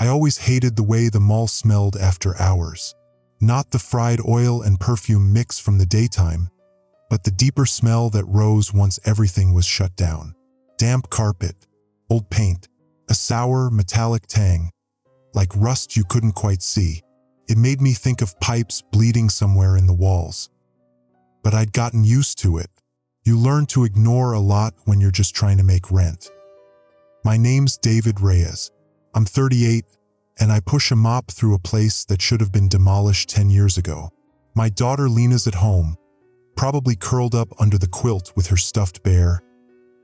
I always hated the way the mall smelled after hours. Not the fried oil and perfume mix from the daytime, but the deeper smell that rose once everything was shut down. Damp carpet, old paint, a sour, metallic tang, like rust you couldn't quite see. It made me think of pipes bleeding somewhere in the walls. But I'd gotten used to it. You learn to ignore a lot when you're just trying to make rent. My name's David Reyes. I'm 38, and I push a mop through a place that should have been demolished 10 years ago. My daughter Lena's at home, probably curled up under the quilt with her stuffed bear,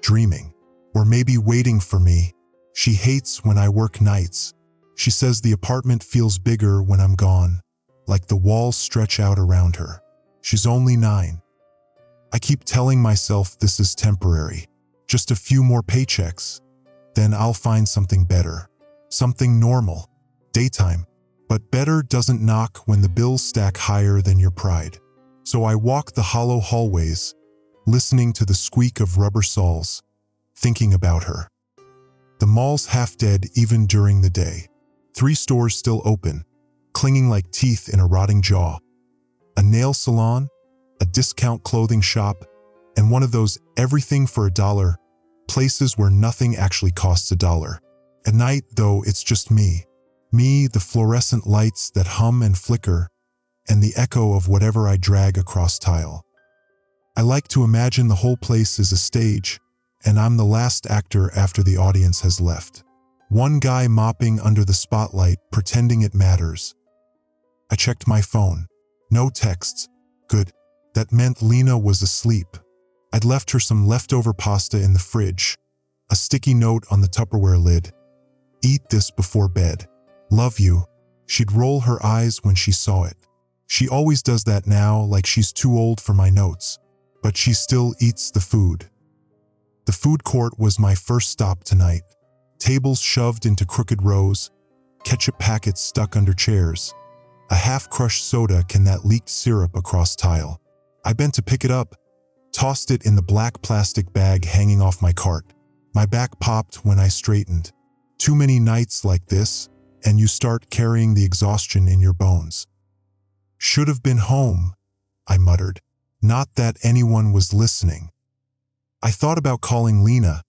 dreaming, or maybe waiting for me. She hates when I work nights. She says the apartment feels bigger when I'm gone, like the walls stretch out around her. She's only 9. I keep telling myself this is temporary, just a few more paychecks, then I'll find something better, something normal, daytime. But better doesn't knock when the bills stack higher than your pride. So I walk the hollow hallways, listening to the squeak of rubber soles, thinking about her. The mall's half dead even during the day. 3 stores still open, clinging like teeth in a rotting jaw. A nail salon, a discount clothing shop, and one of those everything for $1 places where nothing actually costs $1. At night, though, it's just me. Me, the fluorescent lights that hum and flicker, and the echo of whatever I drag across tile. I like to imagine the whole place is a stage, and I'm the last actor after the audience has left. One guy mopping under the spotlight, pretending it matters. I checked my phone. No texts. Good. That meant Lena was asleep. I'd left her some leftover pasta in the fridge, a sticky note on the Tupperware lid. Eat this before bed. Love you. She'd roll her eyes when she saw it. She always does that now, like she's too old for my notes. But she still eats the food. The food court was my first stop tonight. Tables shoved into crooked rows, ketchup packets stuck under chairs. A half-crushed soda can that leaked syrup across tile. I bent to pick it up, tossed it in the black plastic bag hanging off my cart. My back popped when I straightened. Too many nights like this, and you start carrying the exhaustion in your bones. Should have been home, I muttered. Not that anyone was listening. I thought about calling Lena,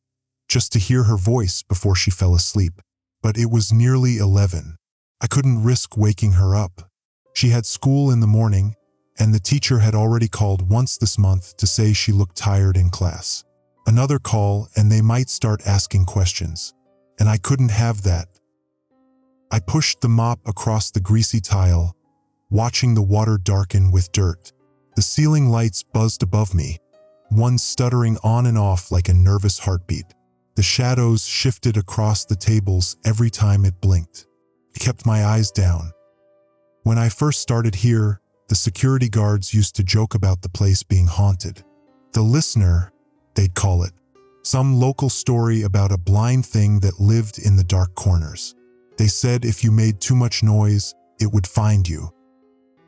just to hear her voice before she fell asleep. But it was nearly 11. I couldn't risk waking her up. She had school in the morning, and the teacher had already called once this month to say she looked tired in class. Another call, and they might start asking questions. And I couldn't have that. I pushed the mop across the greasy tile, watching the water darken with dirt. The ceiling lights buzzed above me, one stuttering on and off like a nervous heartbeat. The shadows shifted across the tables every time it blinked. I kept my eyes down. When I first started here, the security guards used to joke about the place being haunted. The listener, they'd call it. Some local story about a blind thing that lived in the dark corners. They said if you made too much noise, it would find you.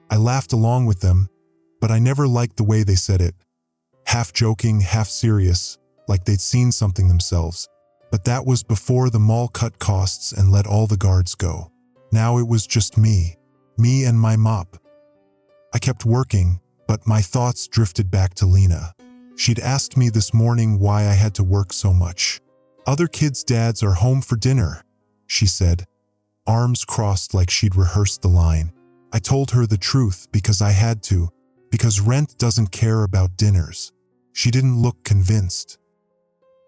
I laughed along with them, but I never liked the way they said it. Half joking, half serious, like they'd seen something themselves. But that was before the mall cut costs and let all the guards go. Now it was just me and my mop. I kept working, but my thoughts drifted back to Lena. She'd asked me this morning why I had to work so much. Other kids' dads are home for dinner, she said, arms crossed like she'd rehearsed the line. I told her the truth because I had to, because rent doesn't care about dinners. She didn't look convinced.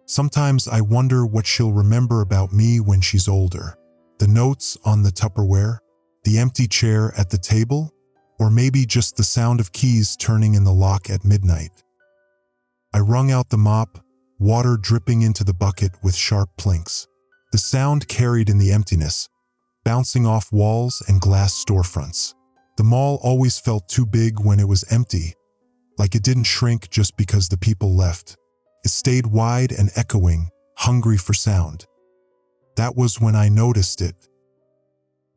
Sometimes I wonder what she'll remember about me when she's older. The notes on the Tupperware, the empty chair at the table, or maybe just the sound of keys turning in the lock at midnight. I wrung out the mop, water dripping into the bucket with sharp plinks. The sound carried in the emptiness, bouncing off walls and glass storefronts. The mall always felt too big when it was empty, like it didn't shrink just because the people left. It stayed wide and echoing, hungry for sound. That was when I noticed it.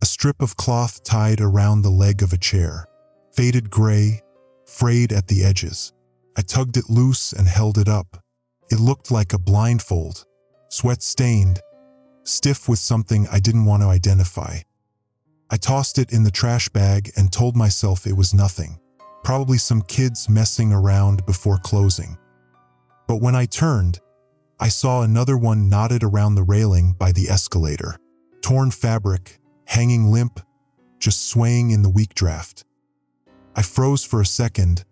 A strip of cloth tied around the leg of a chair, faded gray, frayed at the edges. I tugged it loose and held it up. It looked like a blindfold, sweat-stained, stiff with something I didn't want to identify. I tossed it in the trash bag and told myself it was nothing, probably some kids messing around before closing. But when I turned, I saw another one knotted around the railing by the escalator. Torn fabric, hanging limp, just swaying in the weak draft. I froze for a second,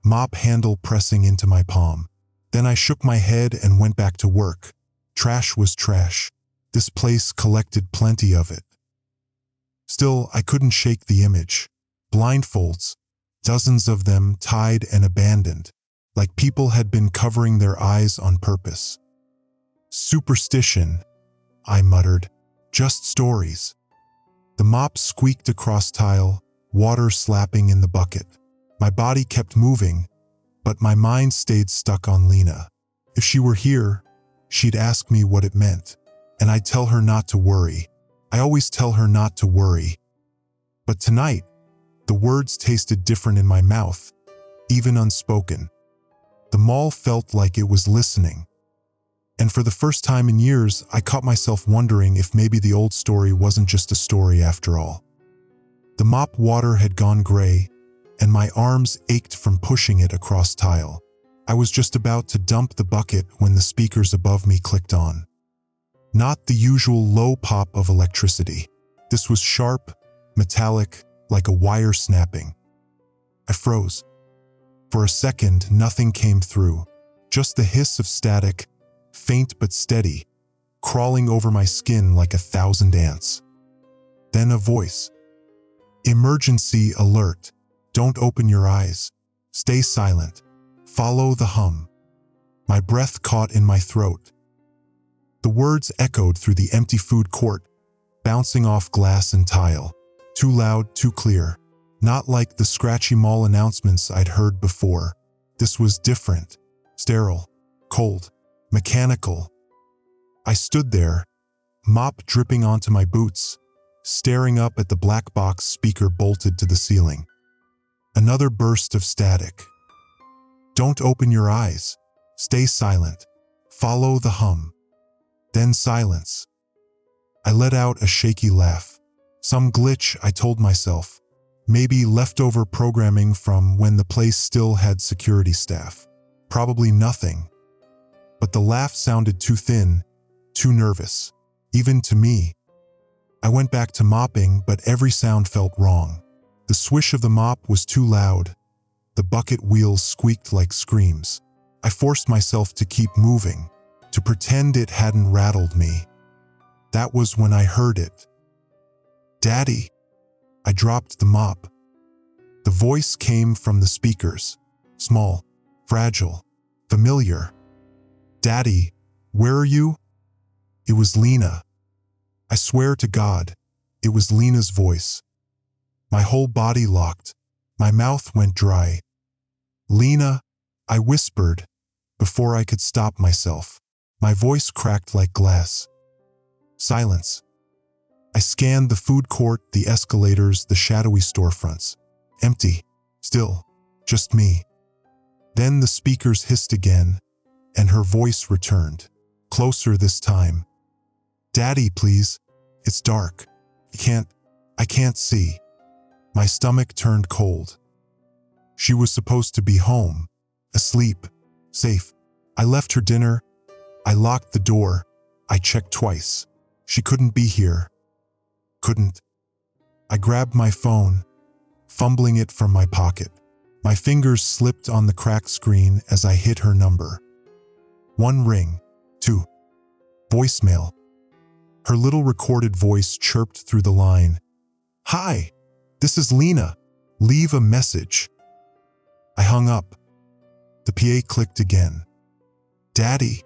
mop handle pressing into my palm. Then I shook my head and went back to work. Trash was trash. This place collected plenty of it. Still, I couldn't shake the image. Blindfolds, dozens of them tied and abandoned, like people had been covering their eyes on purpose. Superstition, I muttered. Just stories. The mop squeaked across tile, water slapping in the bucket. My body kept moving, but my mind stayed stuck on Lena. If she were here, she'd ask me what it meant, and I'd tell her not to worry. I always tell her not to worry. But tonight, the words tasted different in my mouth, even unspoken. The mall felt like it was listening. And for the first time in years, I caught myself wondering if maybe the old story wasn't just a story after all. The mop water had gone gray, and my arms ached from pushing it across tile. I was just about to dump the bucket when the speakers above me clicked on. Not the usual low pop of electricity. This was sharp, metallic, like a wire snapping. I froze. For a second, nothing came through. Just the hiss of static, faint but steady, crawling over my skin like 1,000 ants. Then a voice. Emergency alert. Don't open your eyes. Stay silent. Follow the hum. My breath caught in my throat. The words echoed through the empty food court, bouncing off glass and tile. Too loud, too clear. Not like the scratchy mall announcements I'd heard before. This was different. Sterile. Cold. Mechanical. I stood there, mop dripping onto my boots, staring up at the black box speaker bolted to the ceiling. Another burst of static. Don't open your eyes. Stay silent. Follow the hum. Then silence. I let out a shaky laugh. Some glitch, I told myself. Maybe leftover programming from when the place still had security staff. Probably nothing. But the laugh sounded too thin, too nervous, even to me. I went back to mopping, but every sound felt wrong. The swish of the mop was too loud. The bucket wheels squeaked like screams. I forced myself to keep moving, to pretend it hadn't rattled me. That was when I heard it. Daddy. I dropped the mop. The voice came from the speakers. Small, fragile, familiar. Daddy, where are you? It was Lena. I swear to God, it was Lena's voice. My whole body locked. My mouth went dry. Lena, I whispered, before I could stop myself. My voice cracked like glass. Silence. I scanned the food court, the escalators, the shadowy storefronts. Empty. Still. Just me. Then the speakers hissed again, and her voice returned. Closer this time. Daddy, please. It's dark. I can't see. My stomach turned cold. She was supposed to be home. Asleep. Safe. I left her dinner. I locked the door. I checked twice. She couldn't be here. Couldn't. I grabbed my phone, fumbling it from my pocket. My fingers slipped on the cracked screen as I hit her number. 1 ring. 2. Voicemail. Her little recorded voice chirped through the line. Hi, this is Lena. Leave a message. I hung up. The PA clicked again. Daddy.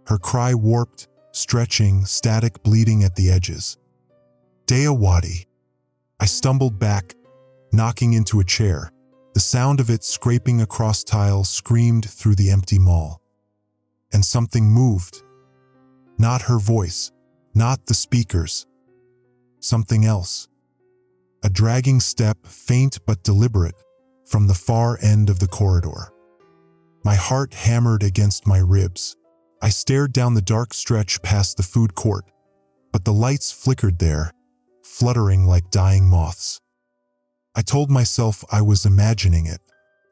Her cry warped, stretching, static bleeding at the edges. Dayawati. I stumbled back, knocking into a chair. The sound of it scraping across tile screamed through the empty mall. And something moved. Not her voice, not the speakers. Something else. A dragging step, faint but deliberate, from the far end of the corridor. My heart hammered against my ribs. I stared down the dark stretch past the food court, but the lights flickered there, fluttering like dying moths. I told myself I was imagining it,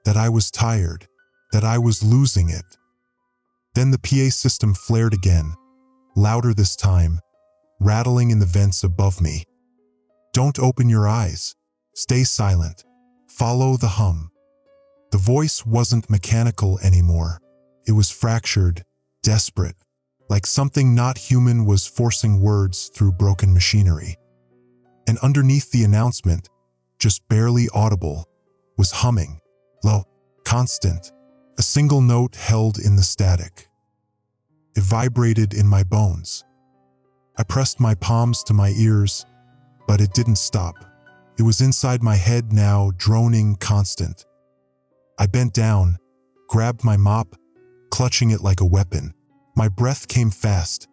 that I was tired, that I was losing it. Then the PA system flared again, louder this time, rattling in the vents above me. "Don't open your eyes. Stay silent. Follow the hum." The voice wasn't mechanical anymore. It was fractured, desperate, like something not human was forcing words through broken machinery. And underneath the announcement, just barely audible, was humming, low, constant, a single note held in the static. It vibrated in my bones. I pressed my palms to my ears, but it didn't stop. It was inside my head now, droning constant. I bent down, grabbed my mop, clutching it like a weapon. My breath came fast,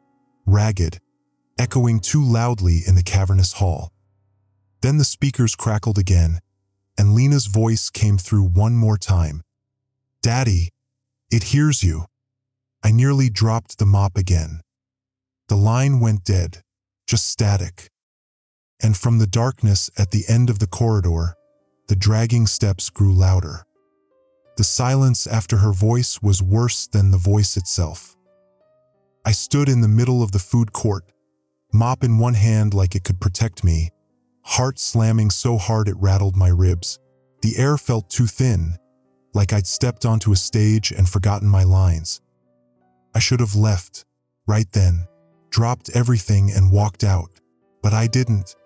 ragged, echoing too loudly in the cavernous hall. Then the speakers crackled again, and Lena's voice came through one more time. "Daddy, it hears you." I nearly dropped the mop again. The line went dead, just static. And from the darkness at the end of the corridor, the dragging steps grew louder. The silence after her voice was worse than the voice itself. I stood in the middle of the food court, mop in one hand like it could protect me, heart slamming so hard it rattled my ribs. The air felt too thin, like I'd stepped onto a stage and forgotten my lines. I should have left, right then, dropped everything and walked out, but I didn't.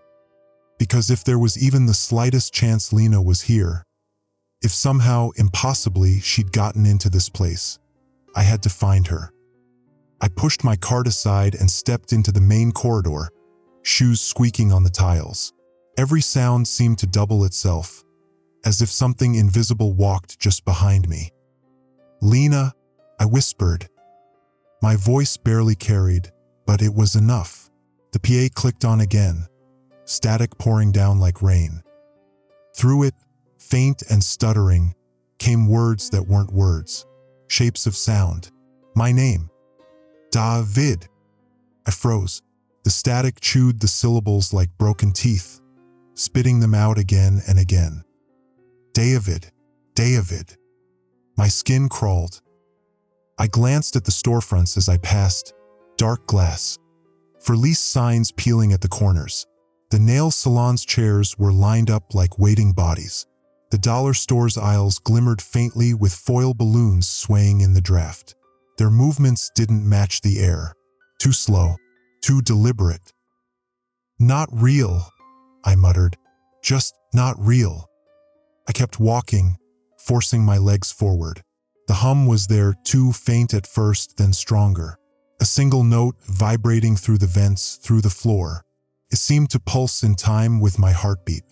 Because if there was even the slightest chance Lena was here, if somehow, impossibly, she'd gotten into this place, I had to find her. I pushed my cart aside and stepped into the main corridor, shoes squeaking on the tiles. Every sound seemed to double itself, as if something invisible walked just behind me. "Lena," I whispered. My voice barely carried, but it was enough. The PA clicked on again, static pouring down like rain. Through it, faint and stuttering, came words that weren't words, shapes of sound. My name. David. I froze. The static chewed the syllables like broken teeth, spitting them out again and again. David. David. My skin crawled. I glanced at the storefronts as I passed, dark glass, for lease signs peeling at the corners. The nail salon's chairs were lined up like waiting bodies. The dollar store's aisles glimmered faintly with foil balloons swaying in the draft. Their movements didn't match the air. Too slow, too deliberate. "Not real," I muttered. "Just not real." I kept walking, forcing my legs forward. The hum was there, too faint at first, then stronger. A single note vibrating through the vents, through the floor. It seemed to pulse in time with my heartbeat.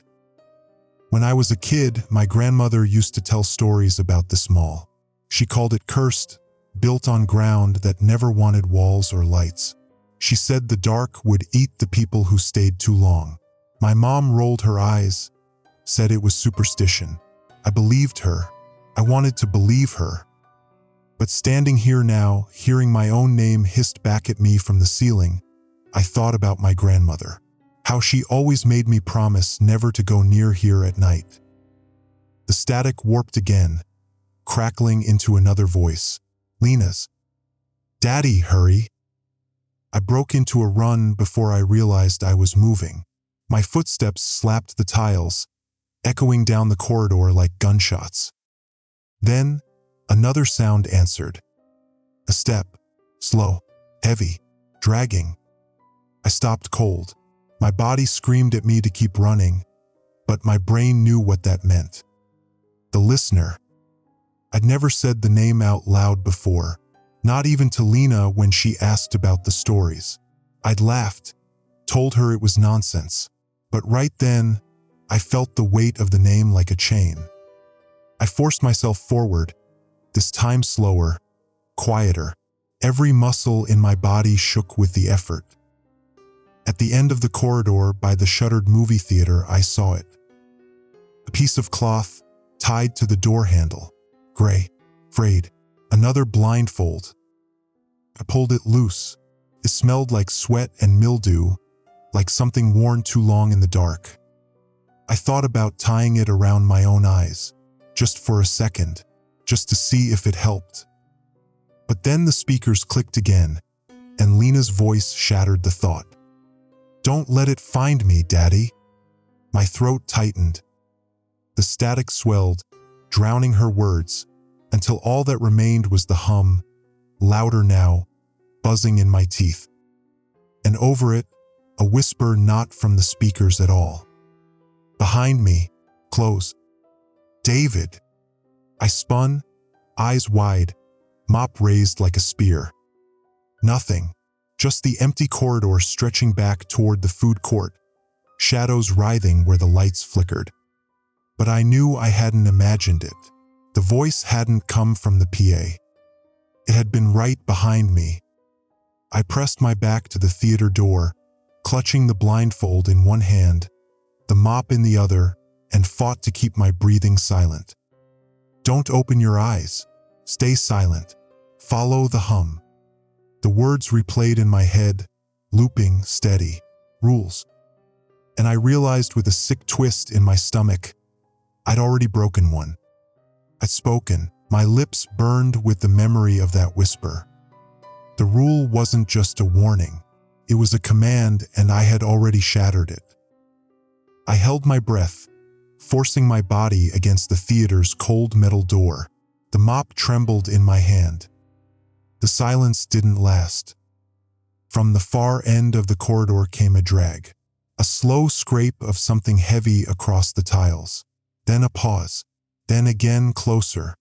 When I was a kid, my grandmother used to tell stories about this mall. She called it cursed, built on ground that never wanted walls or lights. She said the dark would eat the people who stayed too long. My mom rolled her eyes, said it was superstition. I believed her. I wanted to believe her. But standing here now, hearing my own name hissed back at me from the ceiling, I thought about my grandmother. How she always made me promise never to go near here at night. The static warped again, crackling into another voice. Lena's. "Daddy, hurry." I broke into a run before I realized I was moving. My footsteps slapped the tiles, echoing down the corridor like gunshots. Then, another sound answered. A step, slow, heavy, dragging. I stopped cold. My body screamed at me to keep running, but my brain knew what that meant. The listener. I'd never said the name out loud before, not even to Lena when she asked about the stories. I'd laughed, told her it was nonsense, but right then, I felt the weight of the name like a chain. I forced myself forward, this time slower, quieter. Every muscle in my body shook with the effort. At the end of the corridor by the shuttered movie theater, I saw it. A piece of cloth tied to the door handle, gray, frayed, another blindfold. I pulled it loose. It smelled like sweat and mildew, like something worn too long in the dark. I thought about tying it around my own eyes, just for a second, just to see if it helped. But then the speakers clicked again, and Lena's voice shattered the thought. "Don't let it find me, Daddy." My throat tightened. The static swelled, drowning her words, until all that remained was the hum, louder now, buzzing in my teeth. And over it, a whisper not from the speakers at all. Behind me, close. "David." I spun, eyes wide, mop raised like a spear. Nothing, just the empty corridor stretching back toward the food court, shadows writhing where the lights flickered. But I knew I hadn't imagined it. The voice hadn't come from the PA. It had been right behind me. I pressed my back to the theater door, clutching the blindfold in one hand, the mop in the other, and fought to keep my breathing silent. "Don't open your eyes. Stay silent. Follow the hum." The words replayed in my head, looping, steady. Rules. And I realized with a sick twist in my stomach, I'd already broken one. I'd spoken. My lips burned with the memory of that whisper. The rule wasn't just a warning. It was a command, and I had already shattered it. I held my breath, forcing my body against the theater's cold metal door. The mop trembled in my hand. The silence didn't last. From the far end of the corridor came a drag, a slow scrape of something heavy across the tiles. Then a pause, then again closer.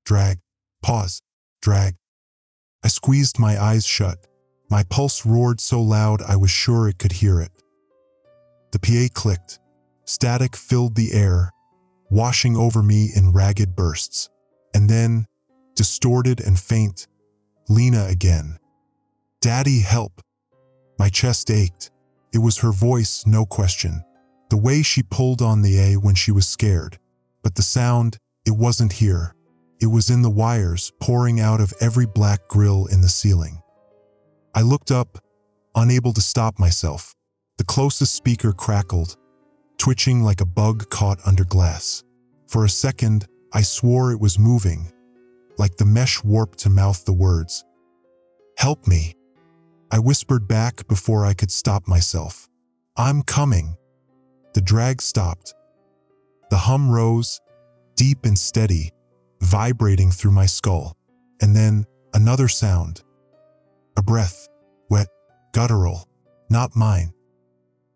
Drag, pause, drag. I squeezed my eyes shut. My pulse roared so loud I was sure it could hear it. The PA clicked. Static filled the air, washing over me in ragged bursts. And then, distorted and faint, Lena again. "Daddy, help." My chest ached. It was her voice, no question. The way she pulled on the A when she was scared. But the sound, it wasn't here. It was in the wires pouring out of every black grill in the ceiling. I looked up, unable to stop myself. The closest speaker crackled, twitching like a bug caught under glass. For a second, I swore it was moving, like the mesh warped to mouth the words. "Help me," I whispered back before I could stop myself. "I'm coming." The drag stopped. The hum rose, deep and steady, vibrating through my skull. And then, another sound. A breath, wet, guttural, not mine.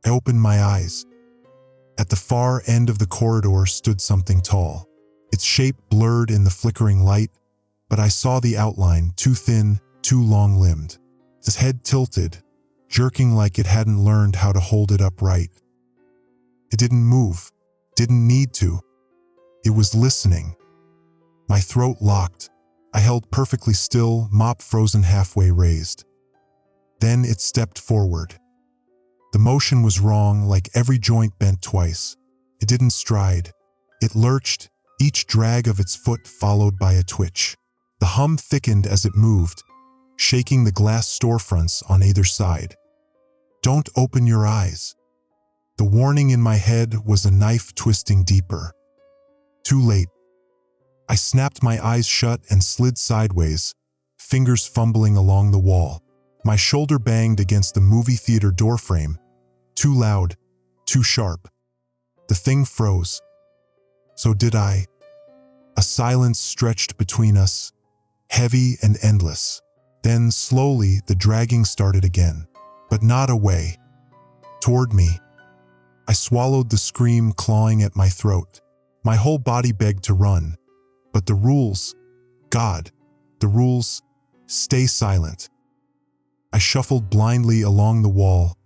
I opened my eyes. At the far end of the corridor stood something tall, its shape blurred in the flickering light, but I saw the outline, too thin, too long-limbed. Its head tilted, jerking like it hadn't learned how to hold it upright. It didn't move, didn't need to. It was listening. My throat locked. I held perfectly still, mop frozen halfway raised. Then it stepped forward. The motion was wrong, like every joint bent twice. It didn't stride. It lurched, each drag of its foot followed by a twitch. The hum thickened as it moved, shaking the glass storefronts on either side. "Don't open your eyes." The warning in my head was a knife twisting deeper. Too late. I snapped my eyes shut and slid sideways, fingers fumbling along the wall. My shoulder banged against the movie theater doorframe. Too loud, too sharp. The thing froze. So did I. A silence stretched between us, heavy and endless. Then, slowly, the dragging started again. But not away. Toward me. I swallowed the scream clawing at my throat. My whole body begged to run. But the rules, God, the rules, stay silent. I shuffled blindly along the wall,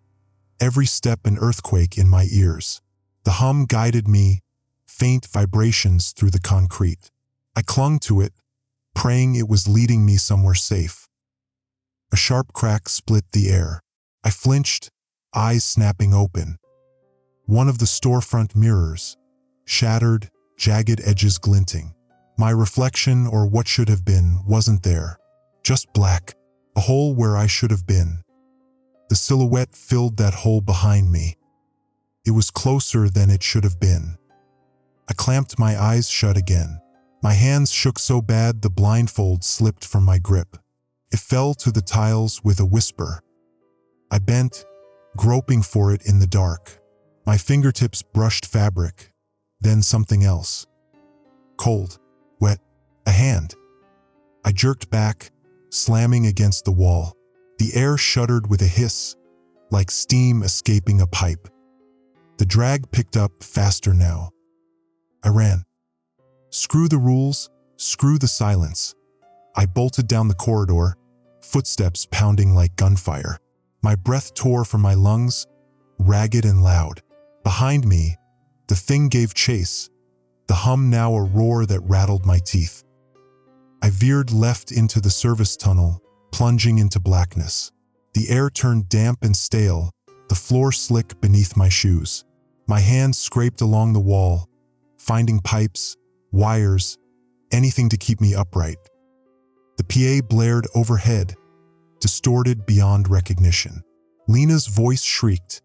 every step an earthquake in my ears. The hum guided me, faint vibrations through the concrete. I clung to it, praying it was leading me somewhere safe. A sharp crack split the air. I flinched, eyes snapping open. One of the storefront mirrors, shattered, jagged edges glinting. My reflection, or what should have been, wasn't there. Just black, a hole where I should have been. The silhouette filled that hole behind me. It was closer than it should have been. I clamped my eyes shut again. My hands shook so bad the blindfold slipped from my grip. It fell to the tiles with a whisper. I bent, groping for it in the dark. My fingertips brushed fabric, then something else. Cold, wet, a hand. I jerked back, slamming against the wall. The air shuddered with a hiss, like steam escaping a pipe. The drag picked up faster now. I ran. Screw the rules, screw the silence. I bolted down the corridor, footsteps pounding like gunfire. My breath tore from my lungs, ragged and loud. Behind me, the thing gave chase, the hum now a roar that rattled my teeth. I veered left into the service tunnel, plunging into blackness. The air turned damp and stale, the floor slick beneath my shoes. My hands scraped along the wall, finding pipes, wires, anything to keep me upright. The PA blared overhead, distorted beyond recognition. Lena's voice shrieked,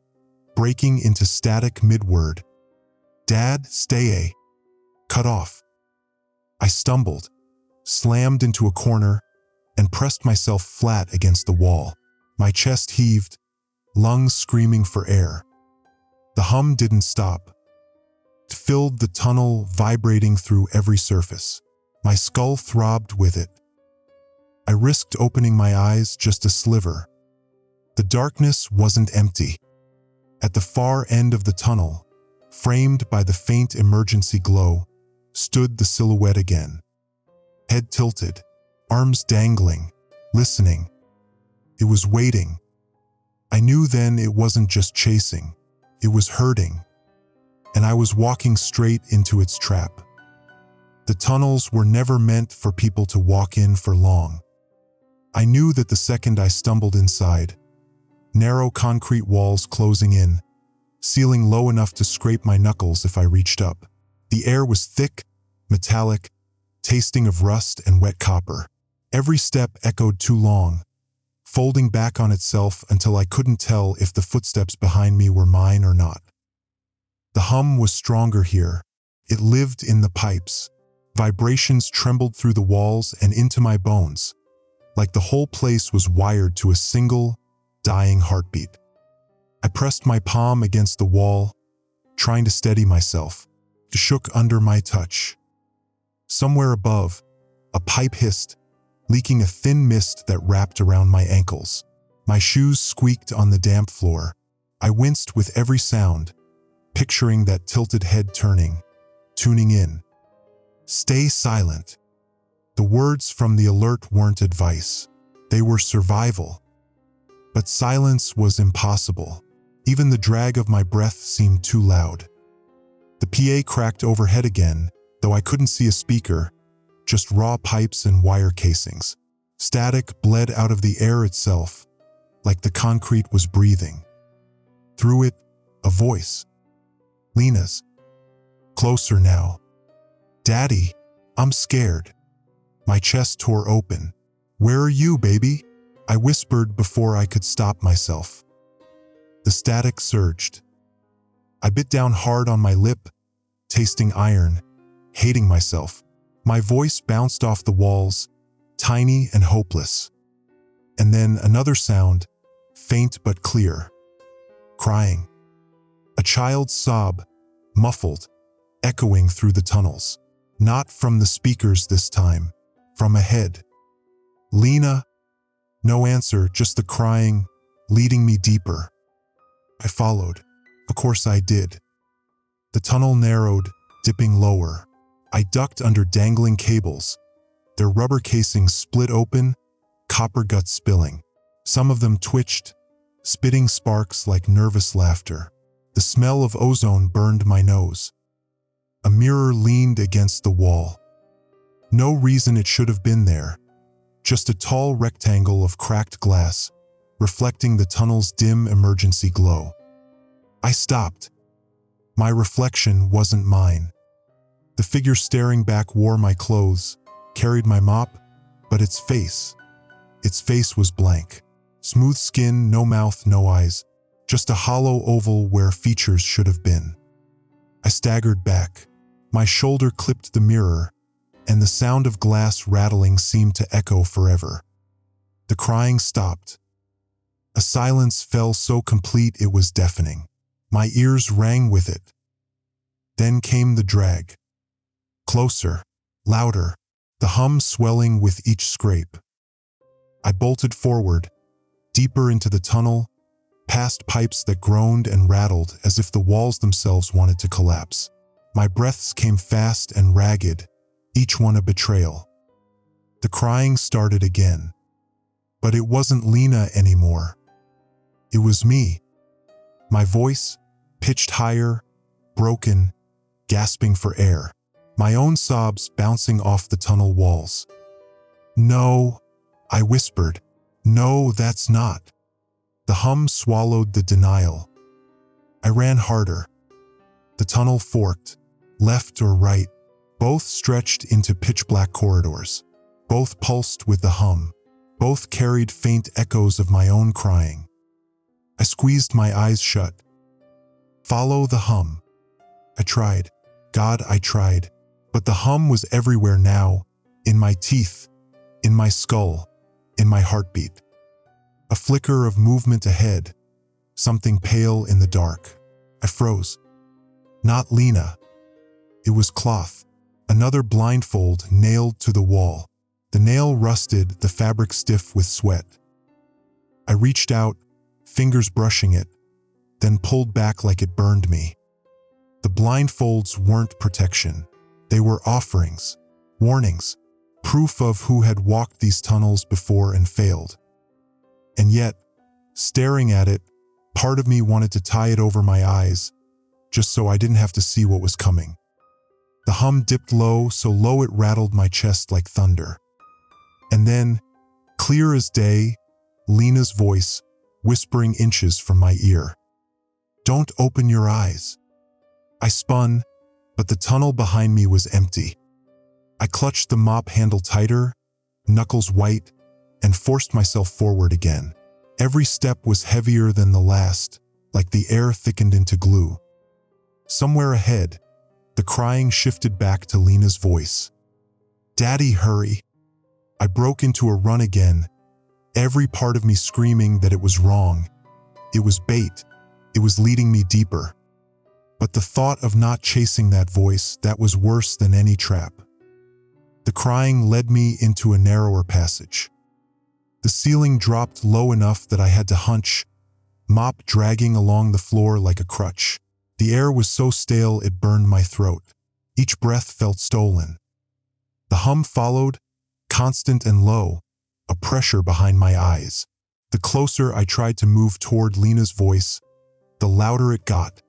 breaking into static mid-word. "Dad, stay." Cut off. I stumbled, slammed into a corner, and pressed myself flat against the wall. My chest heaved, lungs screaming for air. The hum didn't stop. It filled the tunnel, vibrating through every surface. My skull throbbed with it. I risked opening my eyes just a sliver. The darkness wasn't empty. At the far end of the tunnel, framed by the faint emergency glow, stood the silhouette again. Head tilted, arms dangling, listening. It was waiting. I knew then it wasn't just chasing, it was hurting. And I was walking straight into its trap. The tunnels were never meant for people to walk in for long. I knew that the second I stumbled inside, narrow concrete walls closing in, ceiling low enough to scrape my knuckles if I reached up. The air was thick, metallic, tasting of rust and wet copper. Every step echoed too long, folding back on itself until I couldn't tell if the footsteps behind me were mine or not. The hum was stronger here. It lived in the pipes. Vibrations trembled through the walls and into my bones, like the whole place was wired to a single, dying heartbeat. I pressed my palm against the wall, trying to steady myself. It shook under my touch. Somewhere above, a pipe hissed, leaking a thin mist that wrapped around my ankles. My shoes squeaked on the damp floor. I winced with every sound, picturing that tilted head turning, tuning in. Stay silent. The words from the alert weren't advice. They were survival. But silence was impossible. Even the drag of my breath seemed too loud. The PA cracked overhead again, though I couldn't see a speaker, just raw pipes and wire casings. Static bled out of the air itself, like the concrete was breathing. Through it, a voice. Lena's. Closer now. "Daddy, I'm scared." My chest tore open. "Where are you, baby?" I whispered before I could stop myself. The static surged. I bit down hard on my lip, tasting iron, hating myself. My voice bounced off the walls, tiny and hopeless. And then another sound, faint but clear. Crying. A child's sob, muffled, echoing through the tunnels. Not from the speakers this time, from ahead. "Lena?" No answer, just the crying, leading me deeper. I followed. Of course I did. The tunnel narrowed, dipping lower. I ducked under dangling cables, their rubber casings split open, copper guts spilling. Some of them twitched, spitting sparks like nervous laughter. The smell of ozone burned my nose. A mirror leaned against the wall. No reason it should have been there, just a tall rectangle of cracked glass, reflecting the tunnel's dim emergency glow. I stopped. My reflection wasn't mine. The figure staring back wore my clothes, carried my mop, but its face was blank. Smooth skin, no mouth, no eyes, just a hollow oval where features should have been. I staggered back. My shoulder clipped the mirror, and the sound of glass rattling seemed to echo forever. The crying stopped. A silence fell so complete it was deafening. My ears rang with it. Then came the drag. Closer, louder, the hum swelling with each scrape. I bolted forward, deeper into the tunnel, past pipes that groaned and rattled as if the walls themselves wanted to collapse. My breaths came fast and ragged, each one a betrayal. The crying started again. But it wasn't Lena anymore. It was me. My voice, pitched higher, broken, gasping for air. My own sobs bouncing off the tunnel walls. "No," I whispered. "No, that's not." The hum swallowed the denial. I ran harder. The tunnel forked, left or right. Both stretched into pitch-black corridors. Both pulsed with the hum. Both carried faint echoes of my own crying. I squeezed my eyes shut. Follow the hum. I tried. God, I tried. But the hum was everywhere now, in my teeth, in my skull, in my heartbeat. A flicker of movement ahead, something pale in the dark. I froze. Not Lena. It was cloth. Another blindfold nailed to the wall. The nail rusted, the fabric stiff with sweat. I reached out, fingers brushing it, then pulled back like it burned me. The blindfolds weren't protection. They were offerings, warnings, proof of who had walked these tunnels before and failed. And yet, staring at it, part of me wanted to tie it over my eyes, just so I didn't have to see what was coming. The hum dipped low, so low it rattled my chest like thunder. And then, clear as day, Lena's voice, whispering inches from my ear. "Don't open your eyes." I spun, but the tunnel behind me was empty. I clutched the mop handle tighter, knuckles white, and forced myself forward again. Every step was heavier than the last, like the air thickened into glue. Somewhere ahead, the crying shifted back to Lena's voice. "Daddy, hurry." I broke into a run again, every part of me screaming that it was wrong. It was bait. It was leading me deeper. But the thought of not chasing that voice, that was worse than any trap. The crying led me into a narrower passage. The ceiling dropped low enough that I had to hunch, mop dragging along the floor like a crutch. The air was so stale it burned my throat. Each breath felt stolen. The hum followed, constant and low, a pressure behind my eyes. The closer I tried to move toward Lena's voice, the louder it got,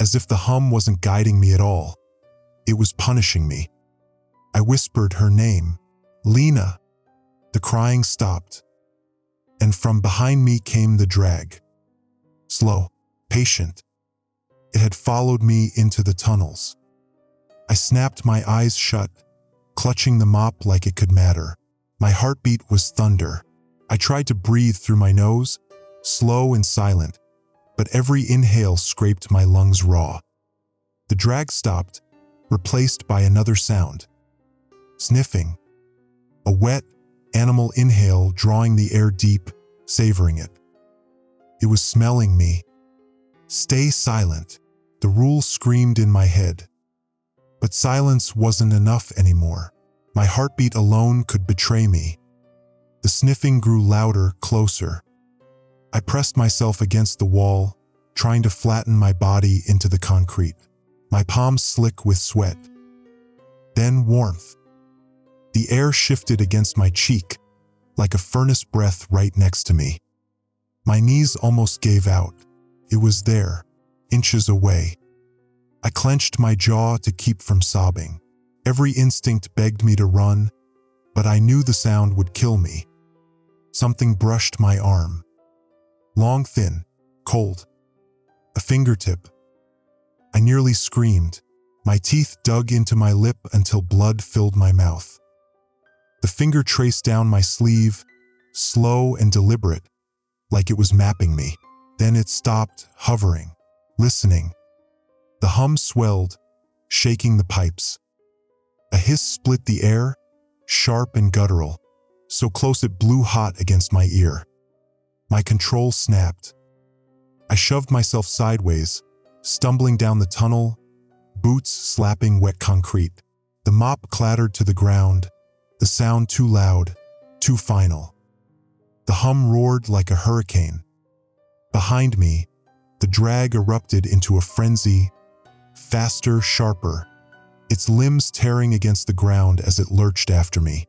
as if the hum wasn't guiding me at all. It was punishing me. I whispered her name, "Lena." The crying stopped, and from behind me came the drag. Slow, patient. It had followed me into the tunnels. I snapped my eyes shut, clutching the mop like it could matter. My heartbeat was thunder. I tried to breathe through my nose, slow and silent, but every inhale scraped my lungs raw. The drag stopped, replaced by another sound. Sniffing. A wet, animal inhale drawing the air deep, savoring it. It was smelling me. "Stay silent," the rule screamed in my head. But silence wasn't enough anymore. My heartbeat alone could betray me. The sniffing grew louder, closer. I pressed myself against the wall, trying to flatten my body into the concrete. My palms slick with sweat. Then warmth. The air shifted against my cheek, like a furnace breath right next to me. My knees almost gave out. It was there, inches away. I clenched my jaw to keep from sobbing. Every instinct begged me to run, but I knew the sound would kill me. Something brushed my arm. Long, thin, cold. A fingertip. I nearly screamed. My teeth dug into my lip until blood filled my mouth. The finger traced down my sleeve, slow and deliberate, like it was mapping me. Then it stopped, hovering, listening. The hum swelled, shaking the pipes. A hiss split the air, sharp and guttural, so close it blew hot against my ear. My control snapped. I shoved myself sideways, stumbling down the tunnel, boots slapping wet concrete. The mop clattered to the ground, the sound too loud, too final. The hum roared like a hurricane. Behind me, the drag erupted into a frenzy, faster, sharper, its limbs tearing against the ground as it lurched after me.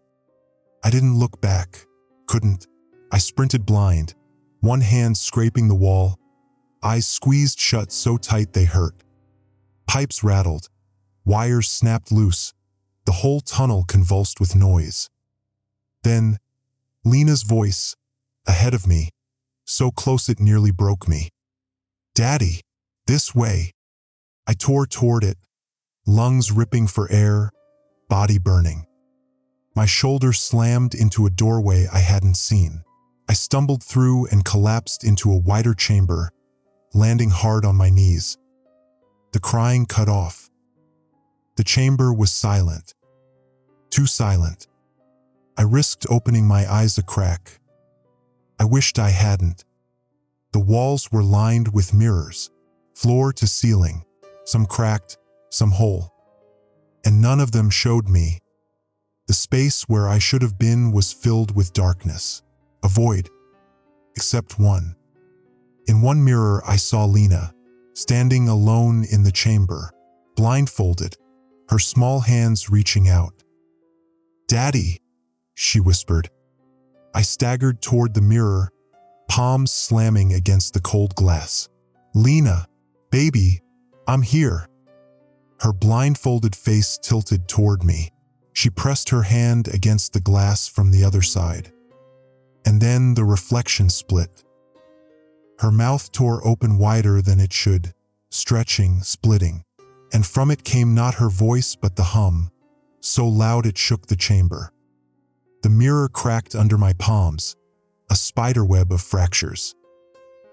I didn't look back, couldn't. I sprinted blind, one hand scraping the wall, eyes squeezed shut so tight they hurt. Pipes rattled, wires snapped loose, the whole tunnel convulsed with noise. Then, Lena's voice, ahead of me, so close it nearly broke me. "Daddy, this way." I tore toward it, lungs ripping for air, body burning. My shoulder slammed into a doorway I hadn't seen. I stumbled through and collapsed into a wider chamber, landing hard on my knees. The crying cut off. The chamber was silent. Too silent. I risked opening my eyes a crack. I wished I hadn't. The walls were lined with mirrors, floor to ceiling, some cracked, some whole. And none of them showed me. The space where I should have been was filled with darkness, a void, except one. In one mirror I saw Lena, standing alone in the chamber, blindfolded, her small hands reaching out. "Daddy," she whispered. I staggered toward the mirror, palms slamming against the cold glass. "Lena, baby, I'm here." Her blindfolded face tilted toward me. She pressed her hand against the glass from the other side. And then the reflection split. Her mouth tore open wider than it should, stretching, splitting. And from it came not her voice but the hum, so loud it shook the chamber. The mirror cracked under my palms, a spiderweb of fractures.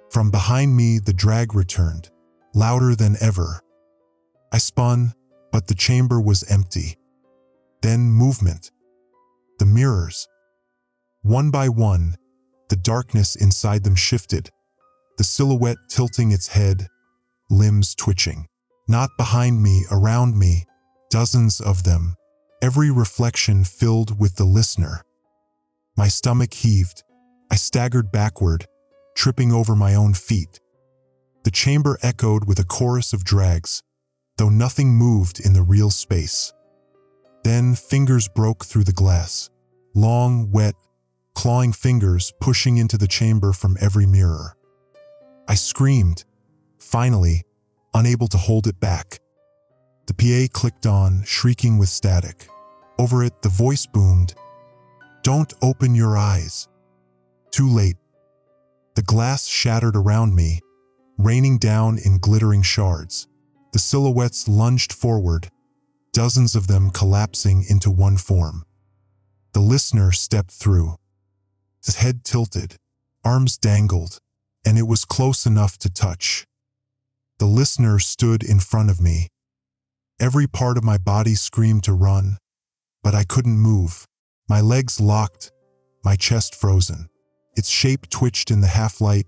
From behind me the drag returned, louder than ever. I spun, but the chamber was empty. Then movement. The mirrors. One by one, the darkness inside them shifted, the silhouette tilting its head, limbs twitching. Not behind me, around me, dozens of them, every reflection filled with the listener. My stomach heaved. I staggered backward, tripping over my own feet. The chamber echoed with a chorus of drags, though nothing moved in the real space. Then fingers broke through the glass, long, wet, clawing fingers pushing into the chamber from every mirror. I screamed, finally, unable to hold it back. The PA clicked on, shrieking with static. Over it, the voice boomed, "Don't open your eyes." Too late. The glass shattered around me, raining down in glittering shards. The silhouettes lunged forward, dozens of them collapsing into one form. The listener stepped through. His head tilted, arms dangled, and it was close enough to touch. The listener stood in front of me. Every part of my body screamed to run, but I couldn't move. My legs locked, my chest frozen. Its shape twitched in the half-light,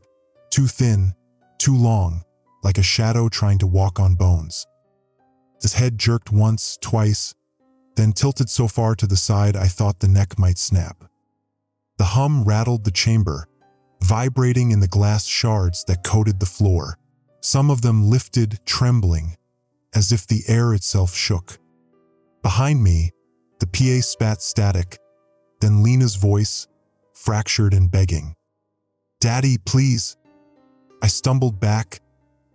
too thin, too long, like a shadow trying to walk on bones. His head jerked once, twice, then tilted so far to the side I thought the neck might snap. The hum rattled the chamber, vibrating in the glass shards that coated the floor. Some of them lifted, trembling, as if the air itself shook. Behind me, the PA spat static, then Lena's voice, fractured and begging. "Daddy, please." I stumbled back,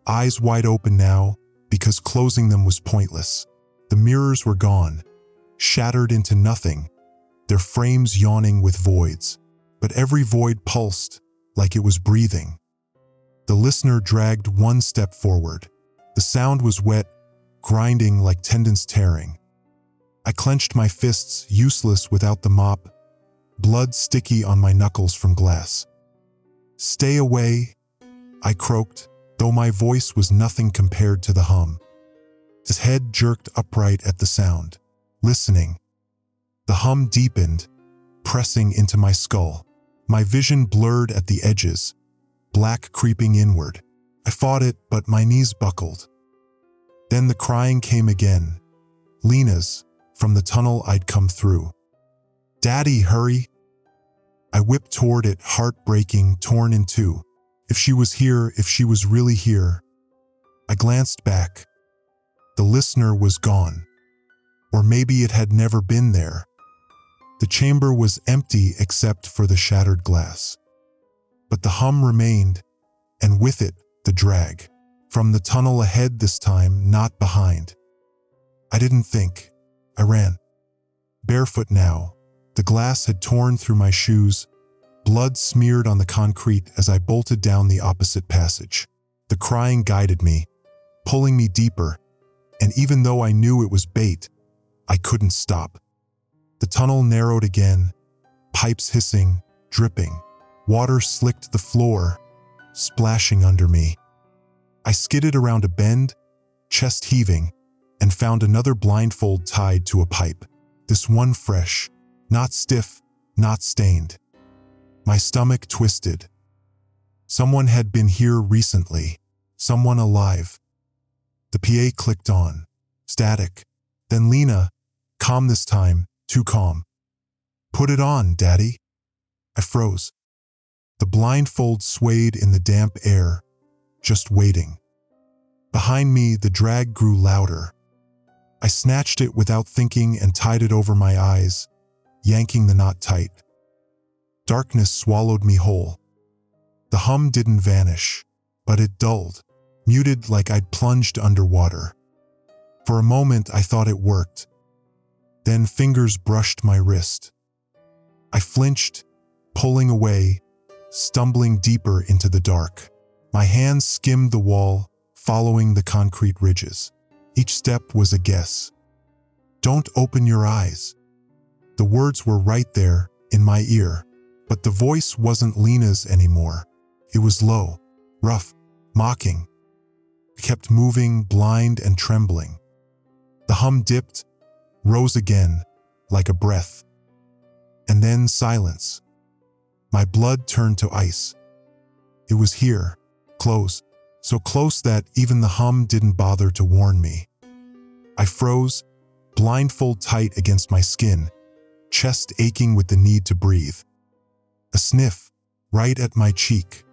eyes wide open now, because closing them was pointless. The mirrors were gone, shattered into nothing, their frames yawning with voids. But every void pulsed, like it was breathing. The listener dragged one step forward. The sound was wet, grinding like tendons tearing. I clenched my fists, useless without the mop, blood sticky on my knuckles from glass. "Stay away," I croaked, though my voice was nothing compared to the hum. His head jerked upright at the sound. Listening. The hum deepened, pressing into my skull. My vision blurred at the edges, black creeping inward. I fought it, but my knees buckled. Then the crying came again. Lena's, from the tunnel I'd come through. "Daddy, hurry!" I whipped toward it, heartbreaking, torn in two. If she was here, if she was really here. I glanced back. The listener was gone. Or maybe it had never been there. The chamber was empty except for the shattered glass. But the hum remained, and with it, the drag. From the tunnel ahead this time, not behind. I didn't think. I ran. Barefoot now. The glass had torn through my shoes. Blood smeared on the concrete as I bolted down the opposite passage. The crying guided me, pulling me deeper, and even though I knew it was bait, I couldn't stop. The tunnel narrowed again, pipes hissing, dripping. Water slicked the floor, splashing under me. I skidded around a bend, chest heaving, and found another blindfold tied to a pipe. This one fresh, not stiff, not stained. My stomach twisted. Someone had been here recently. Someone alive. The PA clicked on. Static. Then Lena, calm this time, too calm. "Put it on, Daddy." I froze. The blindfold swayed in the damp air, just waiting. Behind me, the drag grew louder. I snatched it without thinking and tied it over my eyes, yanking the knot tight. Darkness swallowed me whole. The hum didn't vanish, but it dulled, muted like I'd plunged underwater. For a moment, I thought it worked. Then fingers brushed my wrist. I flinched, pulling away, stumbling deeper into the dark. My hands skimmed the wall, following the concrete ridges. Each step was a guess. "Don't open your eyes." The words were right there, in my ear. But the voice wasn't Lena's anymore. It was low, rough, mocking. I kept moving, blind and trembling. The hum dipped, rose again, like a breath. And then silence. My blood turned to ice. It was here, close, so close that even the hum didn't bother to warn me. I froze, blindfold tight against my skin, chest aching with the need to breathe. A sniff, right at my cheek.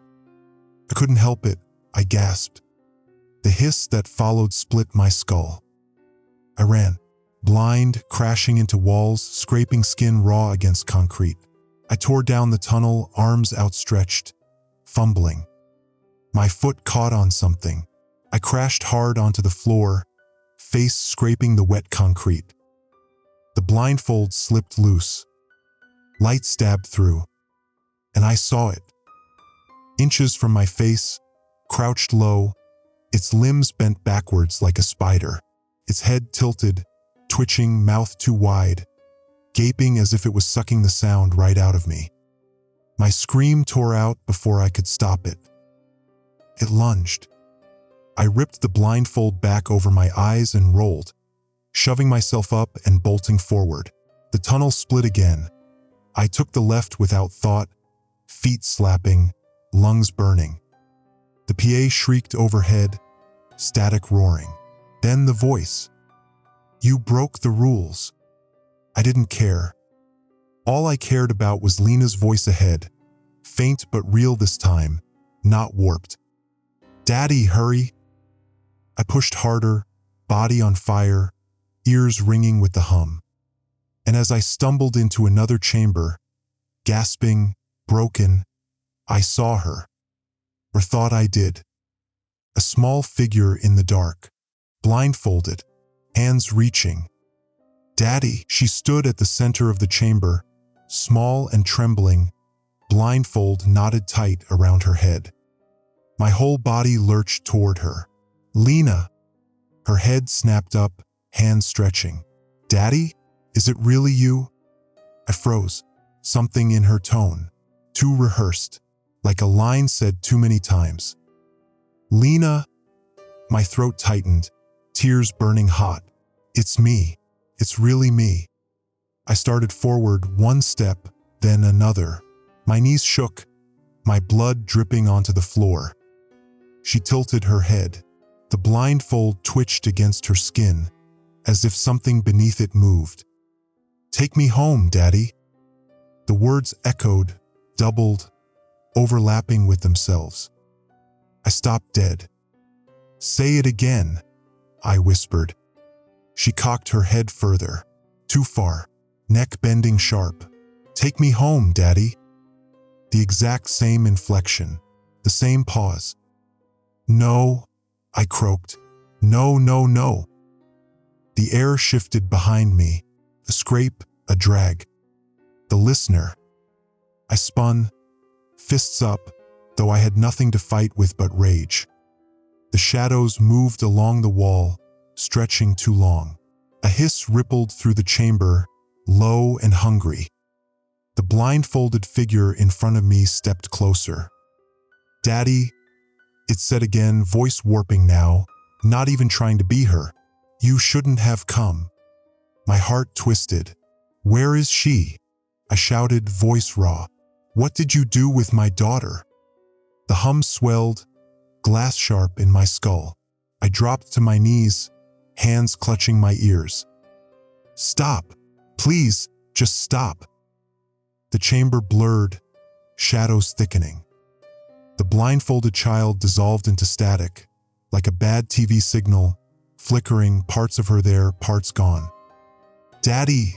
I couldn't help it, I gasped. The hiss that followed split my skull. I ran, blind, crashing into walls, scraping skin raw against concrete. I tore down the tunnel, arms outstretched, fumbling. My foot caught on something. I crashed hard onto the floor, face scraping the wet concrete. The blindfold slipped loose. Light stabbed through. And I saw it. Inches from my face, crouched low, its limbs bent backwards like a spider, its head tilted, twitching, mouth too wide, gaping as if it was sucking the sound right out of me. My scream tore out before I could stop it. It lunged. I ripped the blindfold back over my eyes and rolled, shoving myself up and bolting forward. The tunnel split again. I took the left without thought, feet slapping, lungs burning. The PA shrieked overhead, static roaring. Then the voice. "You broke the rules." I didn't care. All I cared about was Lena's voice ahead, faint but real this time, not warped. "Daddy, hurry." I pushed harder, body on fire, ears ringing with the hum. And as I stumbled into another chamber, gasping, broken, I saw her, or thought I did. A small figure in the dark, blindfolded, hands reaching. "Daddy," she stood at the center of the chamber, small and trembling, blindfold knotted tight around her head. My whole body lurched toward her. "Lena!" Her head snapped up, hands stretching. "Daddy? Is it really you?" I froze, something in her tone, too rehearsed, like a line said too many times. Lena, my throat tightened, tears burning hot. It's me. It's really me. I started forward one step, then another. My knees shook, my blood dripping onto the floor. She tilted her head. The blindfold twitched against her skin, as if something beneath it moved. Take me home, Daddy. The words echoed, doubled, overlapping with themselves. I stopped dead. Say it again, I whispered. She cocked her head further. Too far, neck bending sharp. Take me home, Daddy. The exact same inflection, the same pause. No, I croaked. No, no, no. The air shifted behind me, a scrape, a drag. The listener. I spun, fists up, though I had nothing to fight with but rage. The shadows moved along the wall, stretching too long. A hiss rippled through the chamber, low and hungry. The blindfolded figure in front of me stepped closer. Daddy, it said again, voice warping now, not even trying to be her. You shouldn't have come. My heart twisted. Where is she? I shouted, voice raw. What did you do with my daughter? The hum swelled, glass sharp in my skull. I dropped to my knees, hands clutching my ears. Stop. Please, just stop. The chamber blurred, shadows thickening. The blindfolded child dissolved into static, like a bad TV signal, flickering, parts of her there, parts gone. Daddy,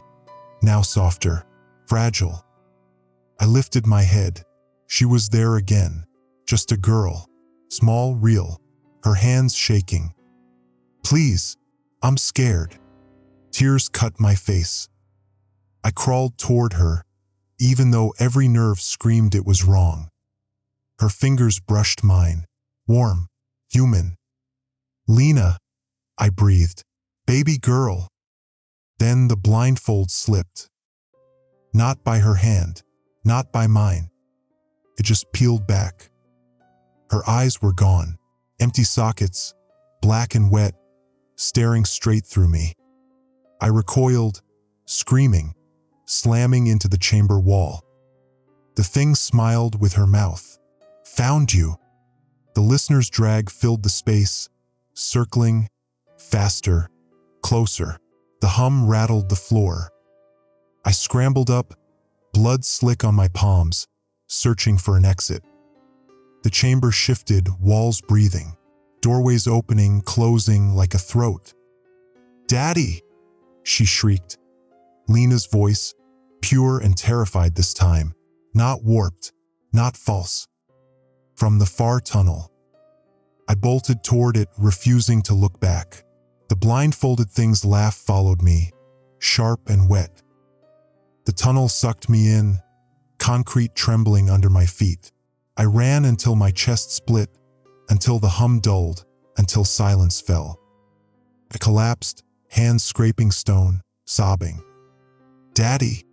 now softer, fragile. I lifted my head. She was there again, just a girl, small, real, her hands shaking. Please, I'm scared. Tears cut my face. I crawled toward her, even though every nerve screamed it was wrong. Her fingers brushed mine, warm, human. Lena, I breathed. Baby girl. Then the blindfold slipped. Not by her hand, not by mine. It just peeled back. Her eyes were gone, empty sockets, black and wet, staring straight through me. I recoiled, screaming, slamming into the chamber wall. The thing smiled with her mouth. Found you. The listener's drag filled the space, circling, faster, closer. The hum rattled the floor. I scrambled up, blood slick on my palms, searching for an exit. The chamber shifted, walls breathing, doorways opening, closing like a throat. Daddy, she shrieked. Lena's voice, pure and terrified this time, not warped, not false. From the far tunnel. I bolted toward it, refusing to look back. The blindfolded thing's laugh followed me, sharp and wet. The tunnel sucked me in, concrete trembling under my feet. I ran until my chest split, until the hum dulled, until silence fell. I collapsed, hands scraping stone, sobbing. Daddy!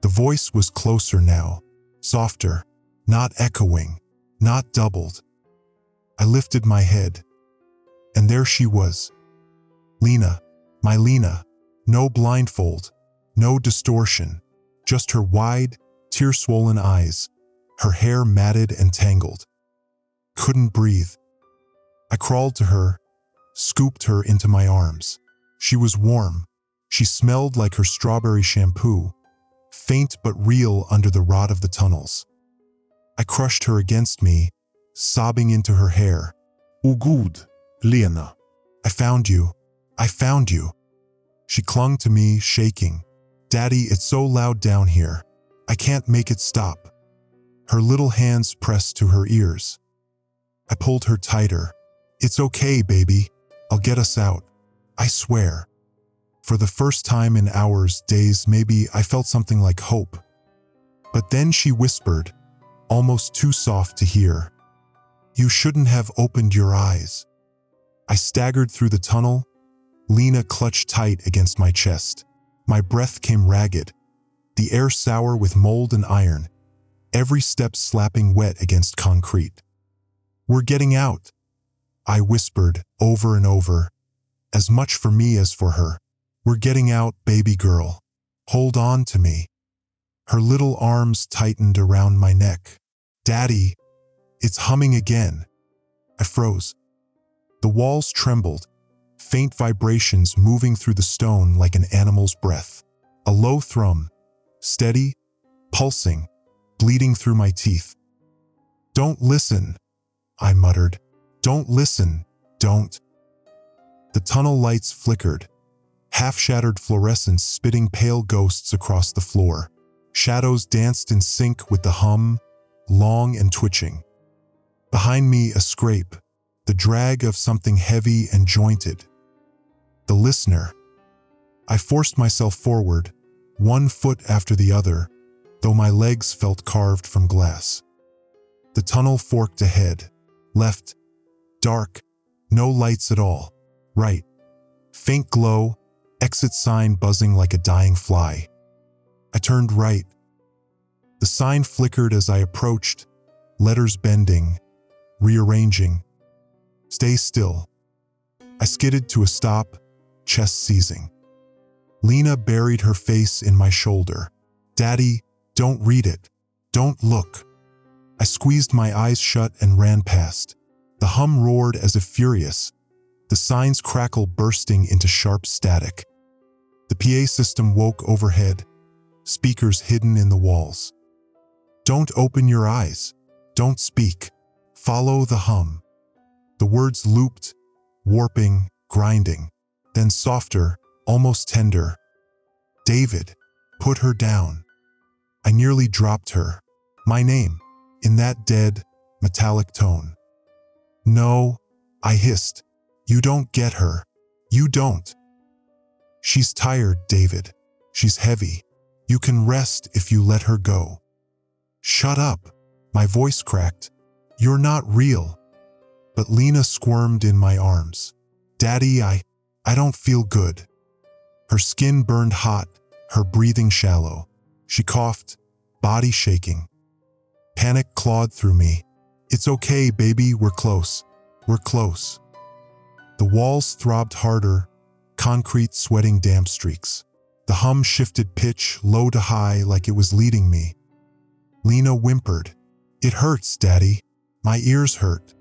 The voice was closer now, softer, not echoing, not doubled. I lifted my head, and there she was. Lena, my Lena, no blindfold, no distortion, just her wide, tear-swollen eyes, her hair matted and tangled. Couldn't breathe. I crawled to her, scooped her into my arms. She was warm. She smelled like her strawberry shampoo, faint but real under the rot of the tunnels. I crushed her against me, sobbing into her hair. Oh good, Lena. I found you. I found you. She clung to me, shaking. Daddy, it's so loud down here. I can't make it stop. Her little hands pressed to her ears. I pulled her tighter. It's okay, baby. I'll get us out. I swear. For the first time in hours, days, maybe, I felt something like hope. But then she whispered, almost too soft to hear. You shouldn't have opened your eyes. I staggered through the tunnel. Lena clutched tight against my chest. My breath came ragged, the air sour with mold and iron. every step slapping wet against concrete. "We're getting out," I whispered over and over, as much for me as for her. "We're getting out, baby girl. Hold on to me." Her little arms tightened around my neck. "Daddy, it's humming again." I froze. The walls trembled, faint vibrations moving through the stone like an animal's breath. A low thrum, steady, pulsing, bleeding through my teeth. "Don't listen," I muttered. "Don't listen, don't." The tunnel lights flickered, half-shattered fluorescence spitting pale ghosts across the floor. Shadows danced in sync with the hum, long and twitching. Behind me, a scrape, the drag of something heavy and jointed. The listener. I forced myself forward, one foot after the other, though my legs felt carved from glass. The tunnel forked ahead. Left, dark, no lights at all. Right, faint glow, exit sign buzzing like a dying fly. I turned right. The sign flickered as I approached, letters bending, rearranging. "Stay still." I skidded to a stop, chest seizing. Lena buried her face in my shoulder. "Daddy, don't read it. Don't look." I squeezed my eyes shut and ran past. The hum roared as if furious, the sign's crackle bursting into sharp static. The PA system woke overhead, speakers hidden in the walls. "Don't open your eyes. Don't speak. Follow the hum." The words looped, warping, grinding, then softer, almost tender. "David, put her down." I nearly dropped her. My name, in that dead, metallic tone. "No," I hissed. "You don't get her. You don't." "She's tired, David. She's heavy. You can rest if you let her go." "Shut up." My voice cracked. "You're not real." But Lena squirmed in my arms. "Daddy, I don't feel good." Her skin burned hot, her breathing shallow. She coughed, body shaking. Panic clawed through me. "It's okay, baby, we're close. We're close." The walls throbbed harder, concrete sweating damp streaks. The hum shifted pitch, low to high, like it was leading me. Lena whimpered. "It hurts, Daddy. My ears hurt."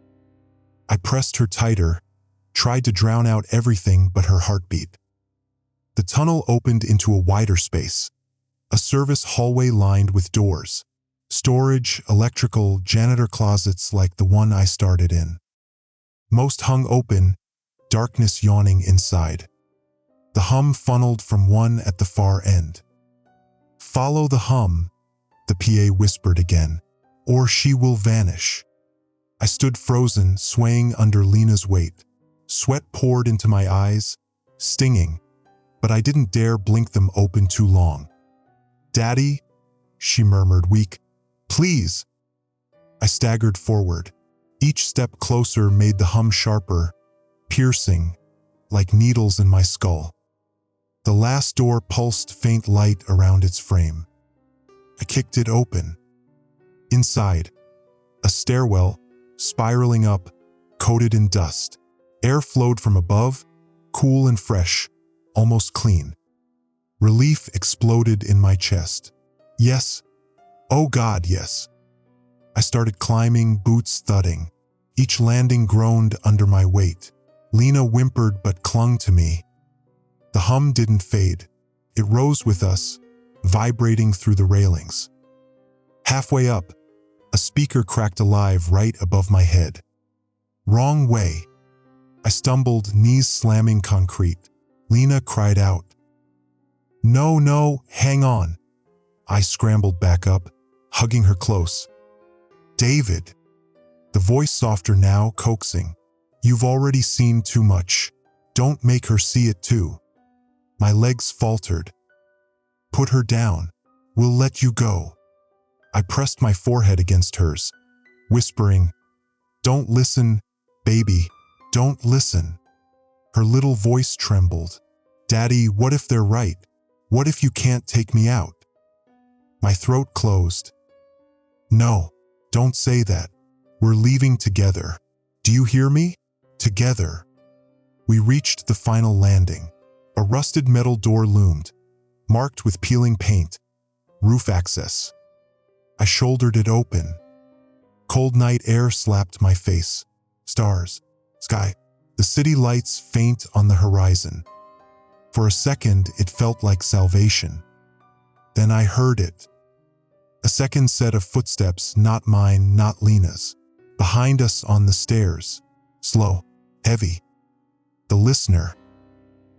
I pressed her tighter, tried to drown out everything but her heartbeat. The tunnel opened into a wider space, a service hallway lined with doors. Storage, electrical, janitor closets like the one I started in. Most hung open, darkness yawning inside. The hum funneled from one at the far end. "Follow the hum," the PA whispered again, "or she will vanish." I stood frozen, swaying under Lena's weight. Sweat poured into my eyes, stinging, but I didn't dare blink them open too long. "Daddy," she murmured, weak. "Please." I staggered forward. Each step closer made the hum sharper, piercing, like needles in my skull. The last door pulsed faint light around its frame. I kicked it open. Inside, a stairwell, spiraling up, coated in dust. Air flowed from above, cool and fresh, almost clean. Relief exploded in my chest. Yes. Oh God, yes. I started climbing, boots thudding. Each landing groaned under my weight. Lena whimpered but clung to me. The hum didn't fade. It rose with us, vibrating through the railings. Halfway up, a speaker cracked alive right above my head. Wrong way. I stumbled, knees slamming concrete. Lena cried out. No, no, hang on. I scrambled back up, hugging her close. David. The voice softer now, coaxing. You've already seen too much. Don't make her see it too. My legs faltered. Put her down. We'll let you go. I pressed my forehead against hers, whispering, Don't listen, baby. Don't listen. Her little voice trembled. Daddy, what if they're right? What if you can't take me out? My throat closed. No, don't say that. We're leaving together. Do you hear me? Together. We reached the final landing. A rusted metal door loomed, marked with peeling paint. Roof access. I shouldered it open. Cold night air slapped my face. Stars. Sky. The city lights faint on the horizon. For a second, it felt like salvation. Then I heard it. A second set of footsteps, not mine, not Lena's. Behind us on the stairs. Slow. Heavy. The listener.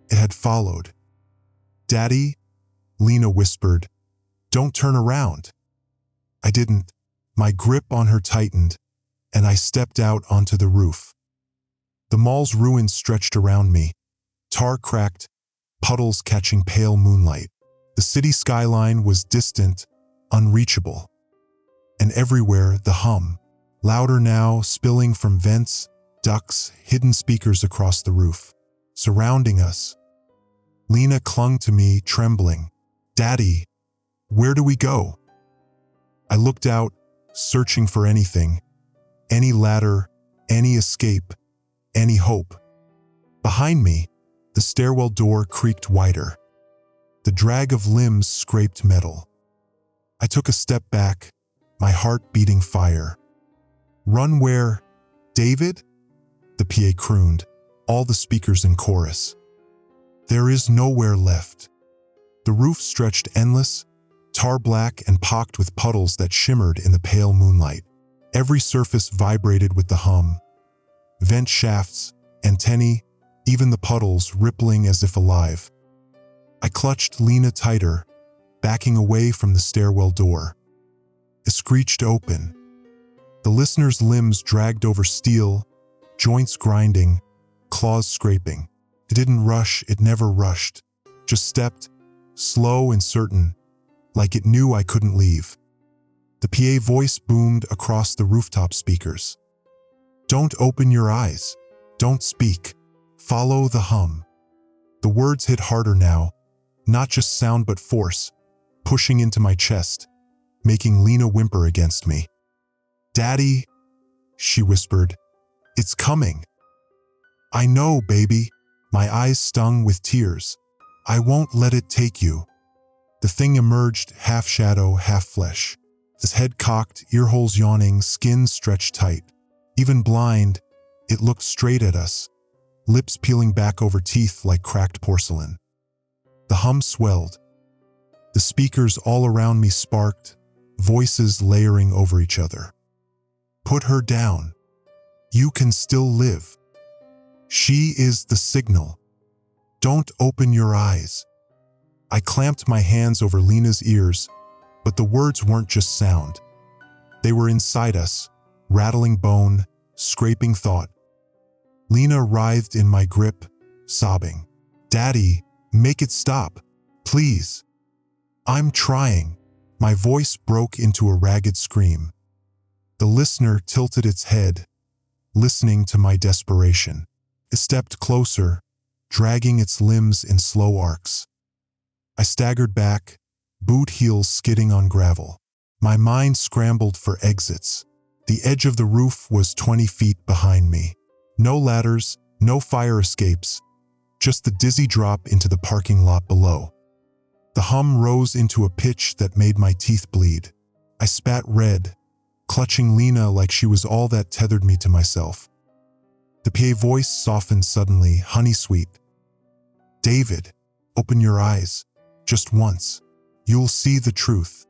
It had followed. "Daddy," Lena whispered, "don't turn around." I didn't. My grip on her tightened, and I stepped out onto the roof. The mall's ruins stretched around me, tar cracked, puddles catching pale moonlight. The city skyline was distant, unreachable. And everywhere the hum, louder now, spilling from vents, ducts, hidden speakers across the roof, surrounding us. Lena clung to me, trembling. "Daddy, where do we go?" I looked out, searching for anything, any ladder, any escape, any hope. Behind me, the stairwell door creaked wider. The drag of limbs scraped metal. I took a step back, my heart beating fire. "Run where, David?" the PA crooned, all the speakers in chorus. There is nowhere left. The roof stretched endless, tar black and pocked with puddles that shimmered in the pale moonlight. Every surface vibrated with the hum. Vent shafts, antennae, even the puddles rippling as if alive. I clutched Lena tighter, backing away from the stairwell door. It screeched open. The listener's limbs dragged over steel, joints grinding, claws scraping. It didn't rush, it never rushed, just stepped, slow and certain, like it knew I couldn't leave. The PA voice boomed across the rooftop speakers. "Don't open your eyes. Don't speak. Follow the hum." The words hit harder now, not just sound but force, pushing into my chest, making Lena whimper against me. "Daddy," she whispered, "it's coming." "I know, baby." My eyes stung with tears. "I won't let it take you." The thing emerged, half shadow, half flesh. Its head cocked, earholes yawning, skin stretched tight. Even blind, it looked straight at us, lips peeling back over teeth like cracked porcelain. The hum swelled. The speakers all around me sparked, voices layering over each other. "Put her down. You can still live. She is the signal. Don't open your eyes." I clamped my hands over Lena's ears, but the words weren't just sound. They were inside us, rattling bone, scraping thought. Lena writhed in my grip, sobbing. "Daddy, make it stop, please." "I'm trying." My voice broke into a ragged scream. The listener tilted its head, listening to my desperation. It stepped closer, dragging its limbs in slow arcs. I staggered back, boot heels skidding on gravel. My mind scrambled for exits. The edge of the roof was 20 feet behind me. No ladders, no fire escapes, just the dizzy drop into the parking lot below. The hum rose into a pitch that made my teeth bleed. I spat red, clutching Lena like she was all that tethered me to myself. The PA voice softened suddenly, honey-sweet. "David, open your eyes. Just once. You'll see the truth."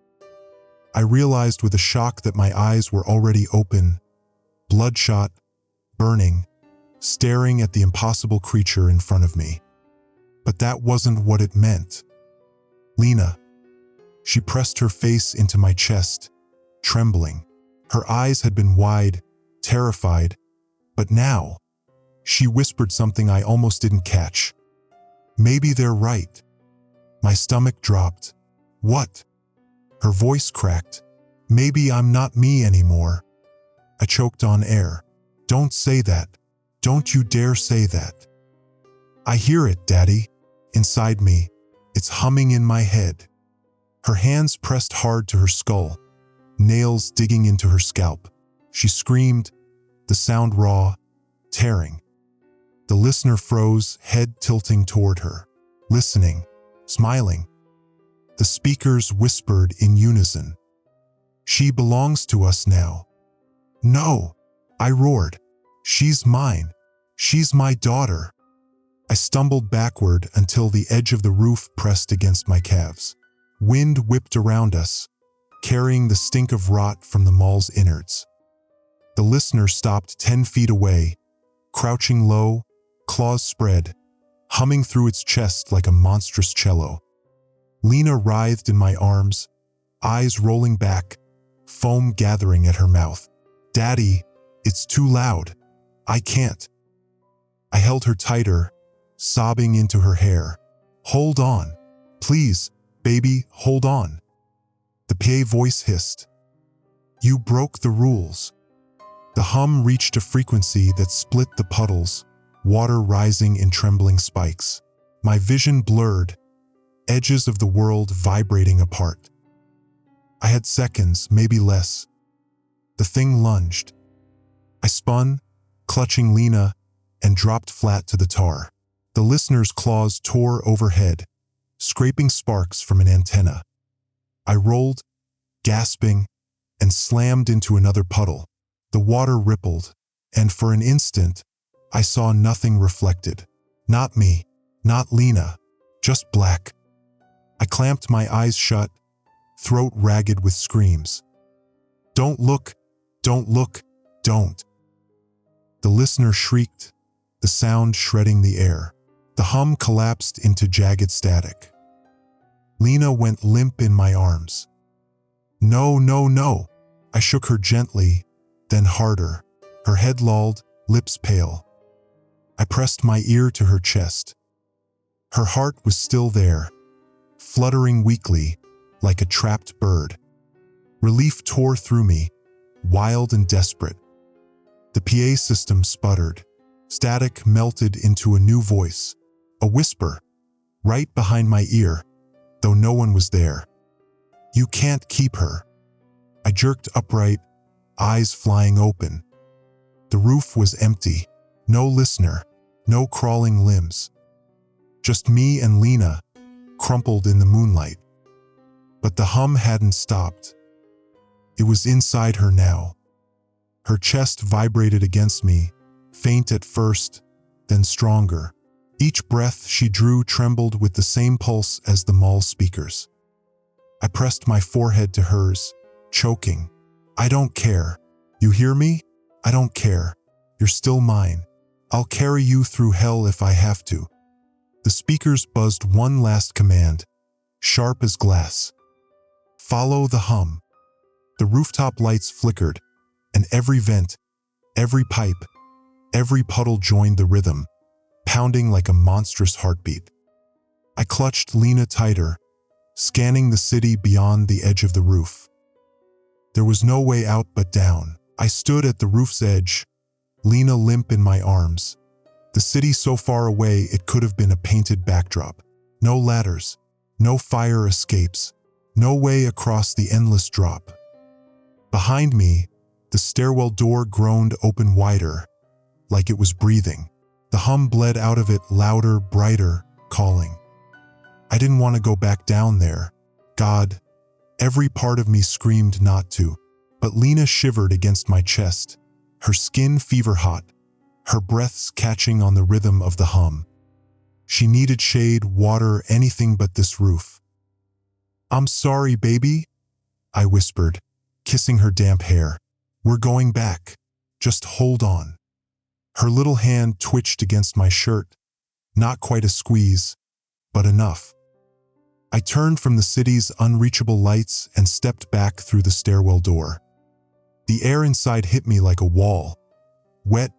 I realized with a shock that my eyes were already open, bloodshot, burning, staring at the impossible creature in front of me. But that wasn't what it meant. "Lena." She pressed her face into my chest, trembling. Her eyes had been wide, terrified, but now, she whispered something I almost didn't catch. "Maybe they're right." My stomach dropped. "What?" Her voice cracked. "Maybe I'm not me anymore." I choked on air. "Don't say that. Don't you dare say that." "I hear it, Daddy." Inside me, it's humming in my head. Her hands pressed hard to her skull, nails digging into her scalp. She screamed, the sound raw, tearing. The listener froze, head tilting toward her, listening, smiling. The speakers whispered in unison. She belongs to us now. No, I roared. She's mine. She's my daughter. I stumbled backward until the edge of the roof pressed against my calves. Wind whipped around us, carrying the stink of rot from the mall's innards. The listener stopped 10 feet away, crouching low, claws spread, humming through its chest like a monstrous cello. Lena writhed in my arms, eyes rolling back, foam gathering at her mouth. Daddy, it's too loud. I can't. I held her tighter, sobbing into her hair. Hold on. Please, baby, hold on. The PA voice hissed. You broke the rules. The hum reached a frequency that split the puddles, water rising in trembling spikes. My vision blurred, edges of the world vibrating apart. I had seconds, maybe less. The thing lunged. I spun, clutching Lena, and dropped flat to the tar. The listener's claws tore overhead, scraping sparks from an antenna. I rolled, gasping, and slammed into another puddle. The water rippled, and for an instant, I saw nothing reflected. Not me, not Lena, just black. I clamped my eyes shut, throat ragged with screams. Don't look, don't look, don't. The listener shrieked, the sound shredding the air. The hum collapsed into jagged static. Lena went limp in my arms. No, no, no. I shook her gently, then harder. Her head lolled, lips pale. I pressed my ear to her chest. Her heart was still there, fluttering weakly, like a trapped bird. Relief tore through me, wild and desperate. The PA system sputtered. Static melted into a new voice, a whisper, right behind my ear, though no one was there. You can't keep her. I jerked upright, eyes flying open. The roof was empty, no listener, no crawling limbs. Just me and Lena, crumpled in the moonlight. But the hum hadn't stopped. It was inside her now. Her chest vibrated against me, faint at first, then stronger. Each breath she drew trembled with the same pulse as the mall speakers. I pressed my forehead to hers, choking. I don't care. You hear me? I don't care. You're still mine. I'll carry you through hell if I have to. The speakers buzzed one last command, sharp as glass. Follow the hum. The rooftop lights flickered, and every vent, every pipe, every puddle joined the rhythm, pounding like a monstrous heartbeat. I clutched Lena tighter, scanning the city beyond the edge of the roof. There was no way out but down. I stood at the roof's edge, Lena limp in my arms. The city so far away it could have been a painted backdrop. No ladders, no fire escapes, no way across the endless drop. Behind me, the stairwell door groaned open wider, like it was breathing. The hum bled out of it louder, brighter, calling. I didn't want to go back down there. God, every part of me screamed not to. But Lena shivered against my chest, her skin fever-hot, her breaths catching on the rhythm of the hum. She needed shade, water, anything but this roof. I'm sorry, baby, I whispered, kissing her damp hair. We're going back. Just hold on. Her little hand twitched against my shirt, not quite a squeeze, but enough. I turned from the city's unreachable lights and stepped back through the stairwell door. The air inside hit me like a wall, wet,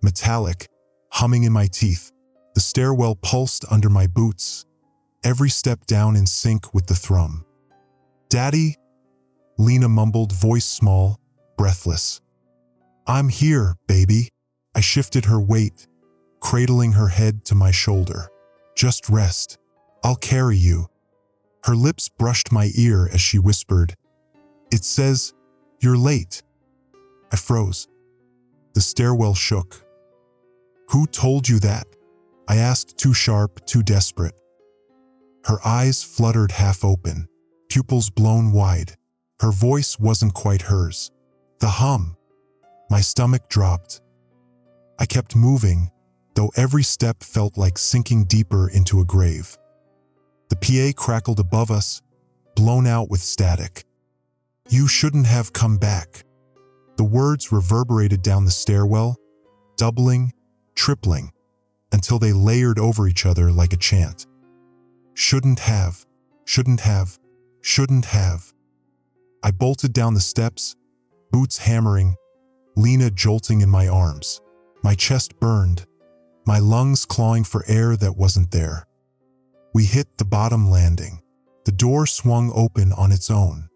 metallic, humming in my teeth. The stairwell pulsed under my boots, every step down in sync with the thrum. Daddy, Lena mumbled, voice small, breathless. I'm here, baby. I shifted her weight, cradling her head to my shoulder. Just rest. I'll carry you. Her lips brushed my ear as she whispered, It says You're late." I froze. The stairwell shook. "Who told you that?" I asked, too sharp, too desperate. Her eyes fluttered half open, pupils blown wide. Her voice wasn't quite hers. The hum. My stomach dropped. I kept moving, though every step felt like sinking deeper into a grave. The PA crackled above us, blown out with static. "You shouldn't have come back." The words reverberated down the stairwell, doubling, tripling, until they layered over each other like a chant. Shouldn't have, shouldn't have, shouldn't have. I bolted down the steps, boots hammering, Lena jolting in my arms. My chest burned, my lungs clawing for air that wasn't there. We hit the bottom landing. The door swung open on its own.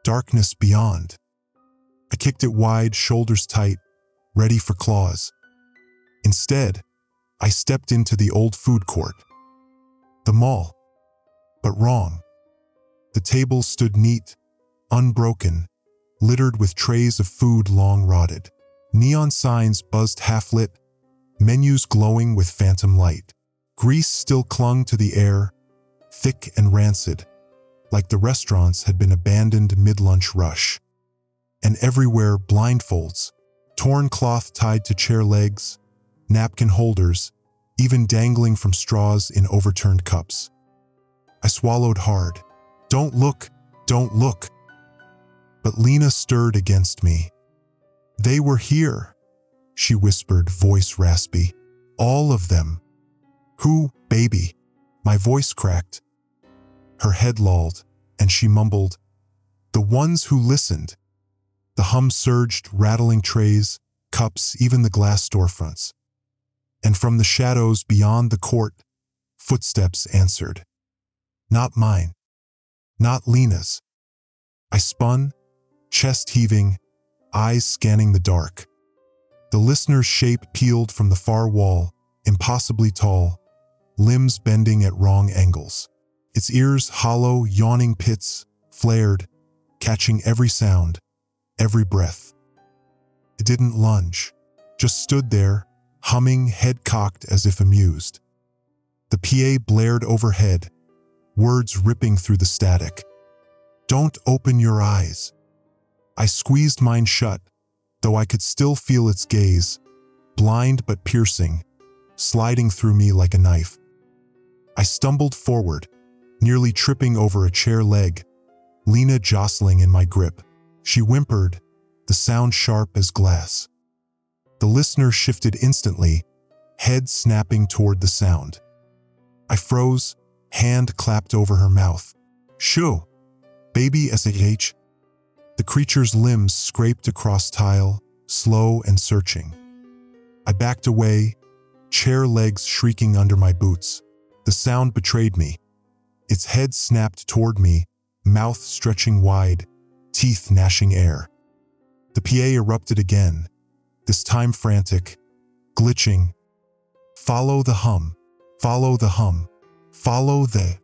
Darkness beyond. I kicked it wide, shoulders tight, ready for claws. Instead, I stepped into the old food court. The mall. But wrong. The tables stood neat, unbroken, littered with trays of food long rotted. Neon signs buzzed half-lit, menus glowing with phantom light. Grease still clung to the air, thick and rancid, like the restaurants had been abandoned mid-lunch rush. And everywhere blindfolds, torn cloth tied to chair legs, napkin holders, even dangling from straws in overturned cups. I swallowed hard. "Don't look, don't look." But Lena stirred against me. "They were here," she whispered, voice raspy. "All of them." "Who, baby?" My voice cracked. Her head lolled, and she mumbled, "The ones who listened." The hum surged, rattling trays, cups, even the glass storefronts. And from the shadows beyond the court, footsteps answered. Not mine. Not Lena's. I spun, chest heaving, eyes scanning the dark. The listener's shape peeled from the far wall, impossibly tall, limbs bending at wrong angles. Its ears hollow, yawning pits, flared, catching every sound, every breath. It didn't lunge, just stood there, humming, head cocked as if amused. The PA blared overhead, words ripping through the static. "Don't open your eyes." I squeezed mine shut, though I could still feel its gaze, blind but piercing, sliding through me like a knife. I stumbled forward, nearly tripping over a chair leg, Lena jostling in my grip. She whimpered, the sound sharp as glass. The listener shifted instantly, head snapping toward the sound. I froze, hand clapped over her mouth. "Shoo! Baby SH." The creature's limbs scraped across tile, slow and searching. I backed away, chair legs shrieking under my boots. The sound betrayed me. Its head snapped toward me, mouth stretching wide, teeth gnashing air. The PA erupted again, this time frantic, glitching. "Follow the hum, follow the hum, follow the..."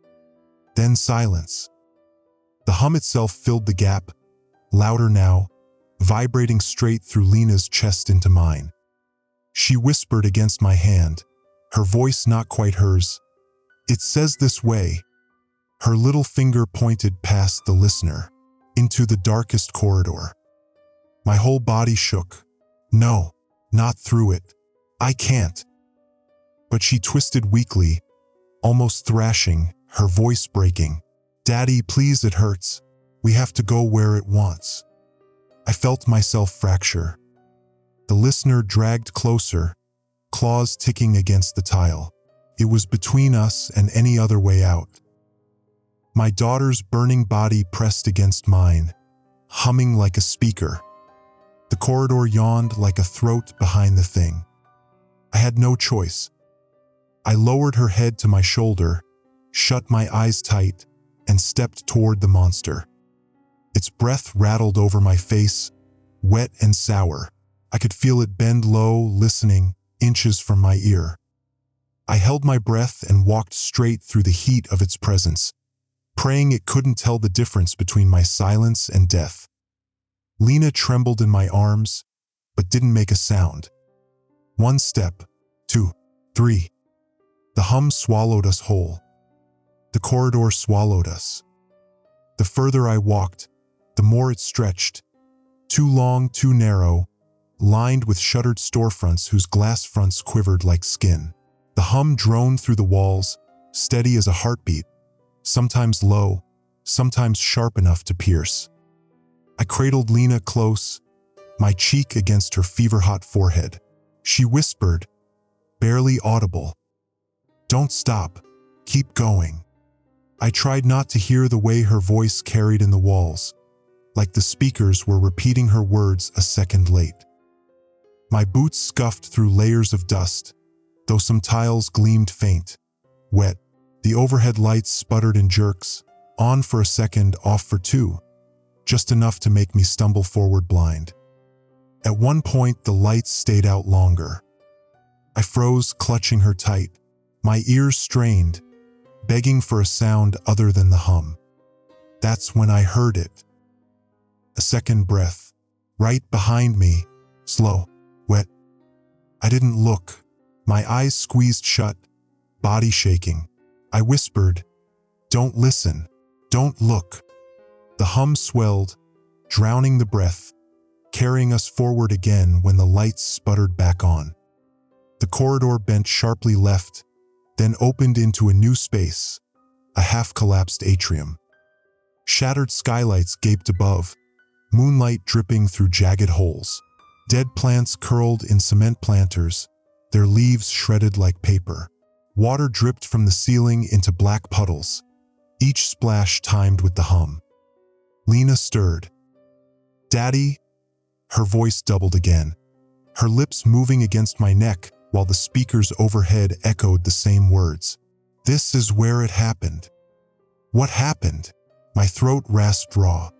Then silence. The hum itself filled the gap, louder now, vibrating straight through Lena's chest into mine. She whispered against my hand, her voice not quite hers. "It says this way." Her little finger pointed past the listener, into the darkest corridor. My whole body shook. "No, not through it. I can't." But she twisted weakly, almost thrashing, her voice breaking. "Daddy, please, it hurts. We have to go where it wants." I felt myself fracture. The listener dragged closer, claws ticking against the tile. It was between us and any other way out. My daughter's burning body pressed against mine, humming like a speaker. The corridor yawned like a throat behind the thing. I had no choice. I lowered her head to my shoulder, shut my eyes tight, and stepped toward the monster. Its breath rattled over my face, wet and sour. I could feel it bend low, listening, inches from my ear. I held my breath and walked straight through the heat of its presence, praying it couldn't tell the difference between my silence and death. Lena trembled in my arms, but didn't make a sound. 1 step, 2, 3. The hum swallowed us whole. The corridor swallowed us. The further I walked, the more it stretched. Too long, too narrow, lined with shuttered storefronts whose glass fronts quivered like skin. The hum droned through the walls, steady as a heartbeat, sometimes low, sometimes sharp enough to pierce. I cradled Lena close, my cheek against her fever-hot forehead. She whispered, barely audible, "Don't stop, keep going." I tried not to hear the way her voice carried in the walls, like the speakers were repeating her words a second late. My boots scuffed through layers of dust, though some tiles gleamed faint, wet. The overhead lights sputtered in jerks, on for a second, off for 2, just enough to make me stumble forward blind. At one point, the lights stayed out longer. I froze, clutching her tight, my ears strained, begging for a sound other than the hum. That's when I heard it. A second breath, right behind me, slow, wet. I didn't look, my eyes squeezed shut, body shaking. I whispered, "Don't listen, don't look." The hum swelled, drowning the breath, carrying us forward again when the lights sputtered back on. The corridor bent sharply left, then opened into a new space, a half-collapsed atrium. Shattered skylights gaped above, moonlight dripping through jagged holes. Dead plants curled in cement planters, their leaves shredded like paper. Water dripped from the ceiling into black puddles, each splash timed with the hum. Lena stirred. "Daddy?" Her voice doubled again, her lips moving against my neck while the speakers overhead echoed the same words. "This is where it happened." What happened? My throat rasped raw.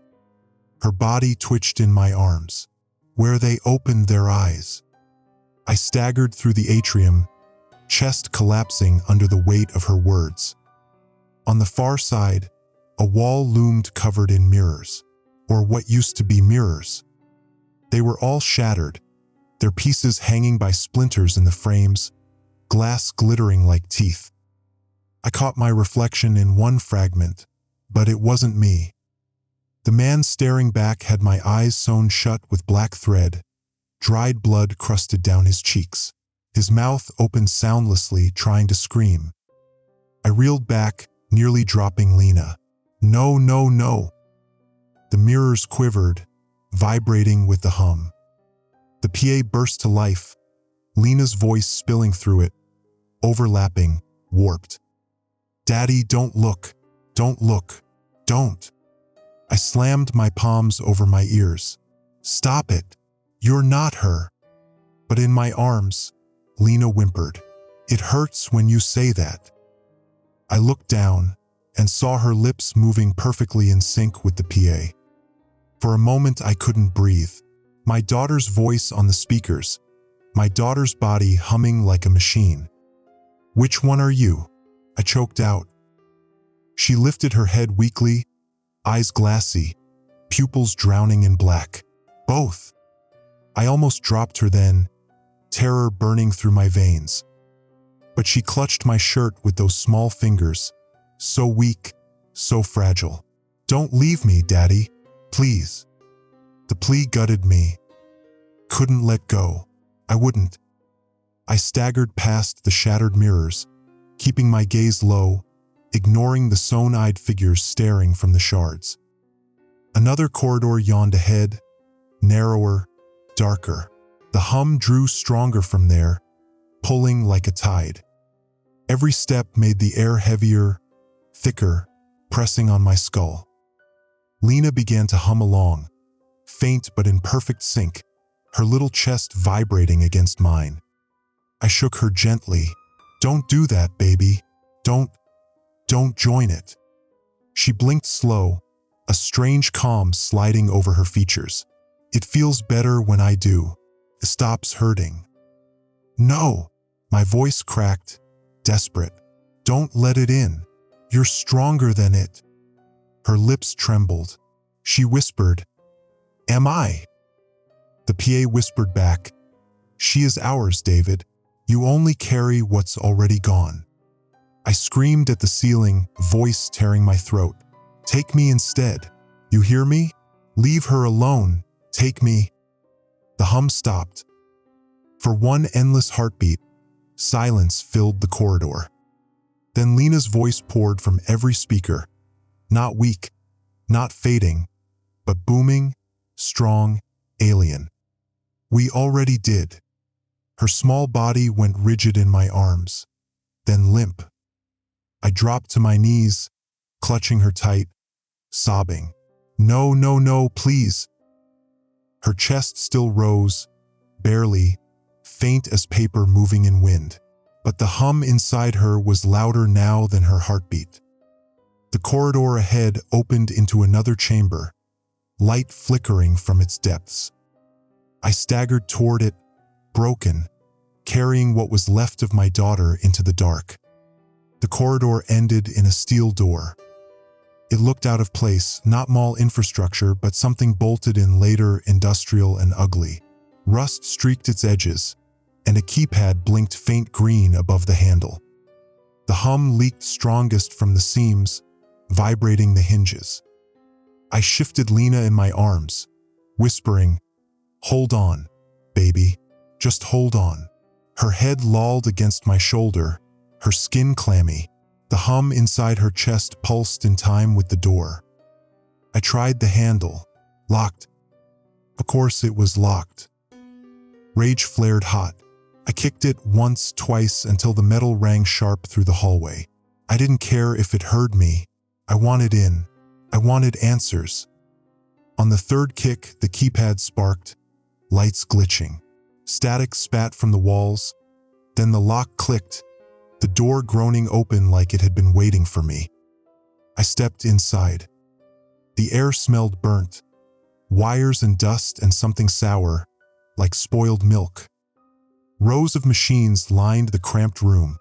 Her body twitched in my arms, where they opened their eyes. I staggered through the atrium, chest collapsing under the weight of her words. On the far side, a wall loomed covered in mirrors, or what used to be mirrors. They were all shattered, their pieces hanging by splinters in the frames, glass glittering like teeth. I caught my reflection in one fragment, but it wasn't me. The man staring back had my eyes sewn shut with black thread, dried blood crusted down his cheeks. His mouth opened soundlessly, trying to scream. I reeled back, nearly dropping Lena. "No, no, no." The mirrors quivered, vibrating with the hum. The PA burst to life, Lena's voice spilling through it, overlapping, warped. "Daddy, don't look, don't look, don't." I slammed my palms over my ears. "Stop it, you're not her." But in my arms, Lena whimpered, "It hurts when you say that." I looked down and saw her lips moving perfectly in sync with the PA. For a moment I couldn't breathe. My daughter's voice on the speakers, my daughter's body humming like a machine. "Which one are you?" I choked out. She lifted her head weakly, eyes glassy, pupils drowning in black. "Both." I almost dropped her then, terror burning through my veins. But she clutched my shirt with those small fingers, so weak, so fragile. "Don't leave me, Daddy, please." The plea gutted me. Couldn't let go. I wouldn't. I staggered past the shattered mirrors, keeping my gaze low, ignoring the sewn-eyed figures staring from the shards. Another corridor yawned ahead, narrower, darker. The hum drew stronger from there, pulling like a tide. Every step made the air heavier, thicker, pressing on my skull. Lena began to hum along, faint but in perfect sync, her little chest vibrating against mine. I shook her gently. "Don't do that, baby. Don't join it." She blinked slow, a strange calm sliding over her features. "It feels better when I do. It stops hurting." "No," my voice cracked, desperate. "Don't let it in. You're stronger than it." Her lips trembled. She whispered, Am I? The PA whispered back, "She is ours, David. You only carry what's already gone." I screamed at the ceiling, voice tearing my throat. "Take me instead. You hear me? Leave her alone. Take me." The hum stopped. For one endless heartbeat, silence filled the corridor. Then Lena's voice poured from every speaker, not weak, not fading, but booming, strong, alien. "We already did." Her small body went rigid in my arms, then limp. I dropped to my knees, clutching her tight, sobbing, "No, no, no, please." Her chest still rose, barely, faint as paper moving in wind. But the hum inside her was louder now than her heartbeat. The corridor ahead opened into another chamber, light flickering from its depths. I staggered toward it, broken, carrying what was left of my daughter into the dark. The corridor ended in a steel door. It looked out of place, not mall infrastructure, but something bolted in later, industrial and ugly. Rust streaked its edges, and a keypad blinked faint green above the handle. The hum leaked strongest from the seams, vibrating the hinges. I shifted Lena in my arms, whispering, "Hold on, baby, just hold on." Her head lolled against my shoulder, her skin clammy. The hum inside her chest pulsed in time with the door. I tried the handle. Locked. Of course it was locked. Rage flared hot. I kicked it once, twice, until the metal rang sharp through the hallway. I didn't care if it heard me. I wanted in. I wanted answers. On the third kick, the keypad sparked, lights glitching. Static spat from the walls. Then the lock clicked, the door groaning open like it had been waiting for me. I stepped inside. The air smelled burnt, wires and dust and something sour, like spoiled milk. Rows of machines lined the cramped room,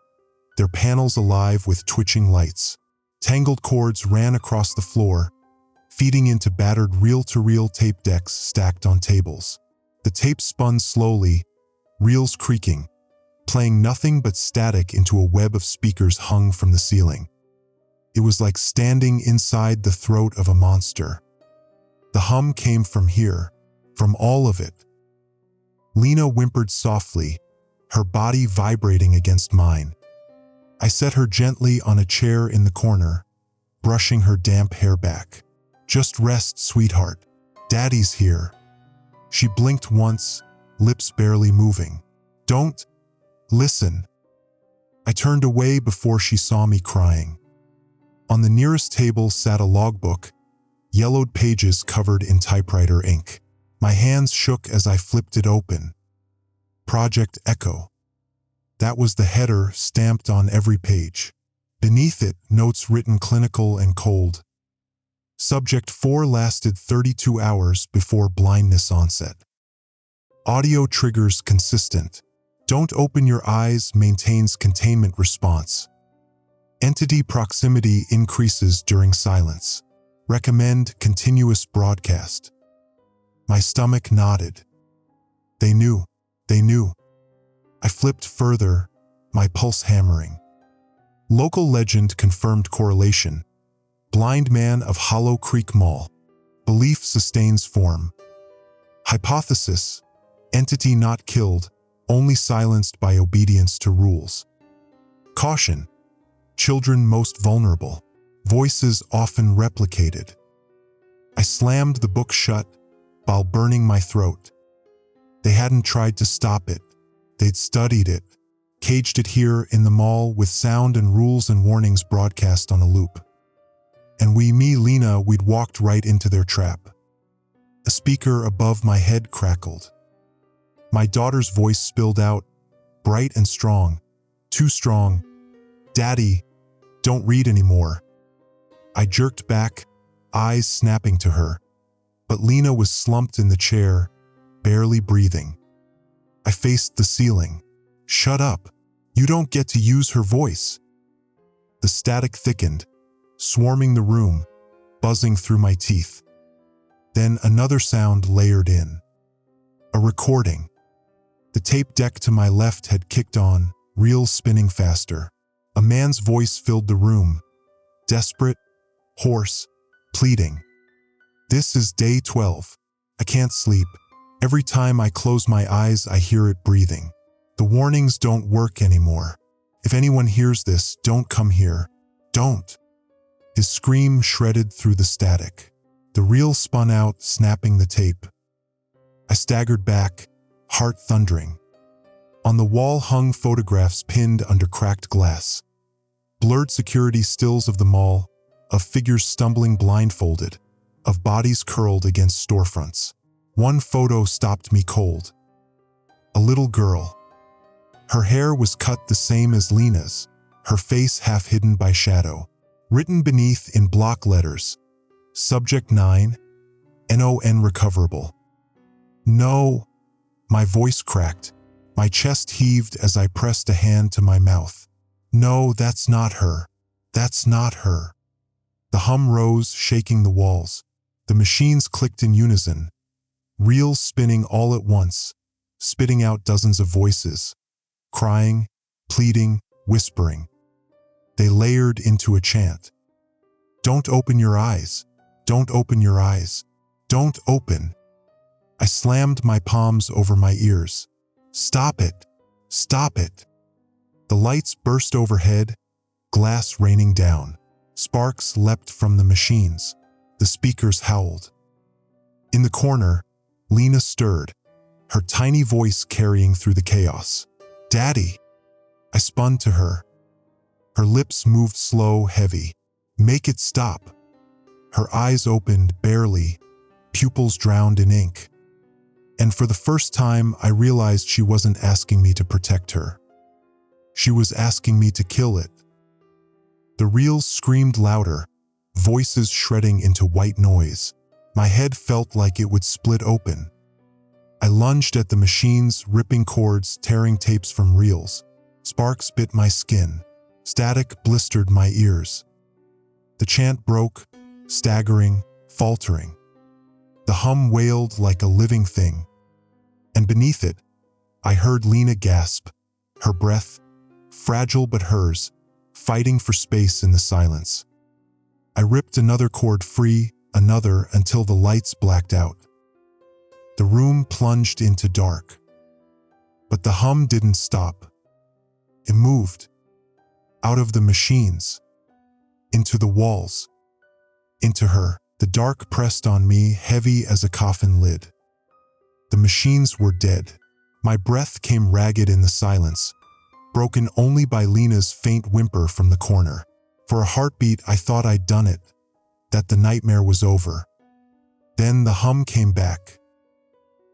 their panels alive with twitching lights. Tangled cords ran across the floor, feeding into battered reel-to-reel tape decks stacked on tables. The tape spun slowly, reels creaking, playing nothing but static into a web of speakers hung from the ceiling. It was like standing inside the throat of a monster. The hum came from here, from all of it. Lena whimpered softly, her body vibrating against mine. I set her gently on a chair in the corner, brushing her damp hair back. "Just rest, sweetheart. Daddy's here." She blinked once, lips barely moving. "Don't listen." I turned away before she saw me crying. On the nearest table sat a logbook, yellowed pages covered in typewriter ink. My hands shook as I flipped it open. Project Echo. That was the header stamped on every page. Beneath it, notes written clinical and cold. Subject 4 lasted 32 hours before blindness onset. Audio triggers consistent. Don't open your eyes maintains containment response. Entity proximity increases during silence. Recommend continuous broadcast. My stomach nodded. They knew. They knew. I flipped further, my pulse hammering. Local legend confirmed correlation. Blind man of Hollow Creek Mall. Belief sustains form. Hypothesis. Entity not killed, only silenced by obedience to rules. Caution. Children most vulnerable. Voices often replicated. I slammed the book shut while burning my throat. They hadn't tried to stop it. They'd studied it, caged it here in the mall with sound and rules and warnings broadcast on a loop. And Lena, we'd walked right into their trap. A speaker above my head crackled. My daughter's voice spilled out, bright and strong. Too strong. "Daddy, don't read anymore." I jerked back, eyes snapping to her. But Lena was slumped in the chair, barely breathing. I faced the ceiling. "Shut up. You don't get to use her voice." The static thickened, swarming the room, buzzing through my teeth. Then another sound layered in. A recording. The tape deck to my left had kicked on, reels spinning faster. A man's voice filled the room, desperate, hoarse, pleading. "This is day 12. I can't sleep. Every time I close my eyes, I hear it breathing. The warnings don't work anymore. If anyone hears this, don't come here. Don't." His scream shredded through the static. The reel spun out, snapping the tape. I staggered back, heart thundering. On the wall hung photographs pinned under cracked glass. Blurred security stills of the mall, of figures stumbling blindfolded, of bodies curled against storefronts. One photo stopped me cold. A little girl. Her hair was cut the same as Lena's, her face half hidden by shadow. Written beneath in block letters, Subject 9, NON recoverable. No, my voice cracked. My chest heaved as I pressed a hand to my mouth. No, that's not her. That's not her. The hum rose, shaking the walls. The machines clicked in unison, reels spinning all at once, spitting out dozens of voices, crying, pleading, whispering. They layered into a chant. "Don't open your eyes. Don't open your eyes. Don't open." I slammed my palms over my ears. "Stop it. Stop it." The lights burst overhead, glass raining down. Sparks leapt from the machines. The speakers howled. In the corner, Lena stirred, her tiny voice carrying through the chaos. "Daddy." I spun to her. Her lips moved slow, heavy. "Make it stop." Her eyes opened, barely, pupils drowned in ink. And for the first time, I realized she wasn't asking me to protect her. She was asking me to kill it. The reels screamed louder, voices shredding into white noise. My head felt like it would split open. I lunged at the machines, ripping cords, tearing tapes from reels. Sparks bit my skin. Static blistered my ears. The chant broke, staggering, faltering. The hum wailed like a living thing. And beneath it, I heard Lena gasp, her breath, fragile but hers, fighting for space in the silence. I ripped another cord free, another, until the lights blacked out. The room plunged into dark. But the hum didn't stop. It moved. Out of the machines. Into the walls. Into her. The dark pressed on me, heavy as a coffin lid. The machines were dead. My breath came ragged in the silence, broken only by Lena's faint whimper from the corner. For a heartbeat, I thought I'd done it, that the nightmare was over. Then the hum came back.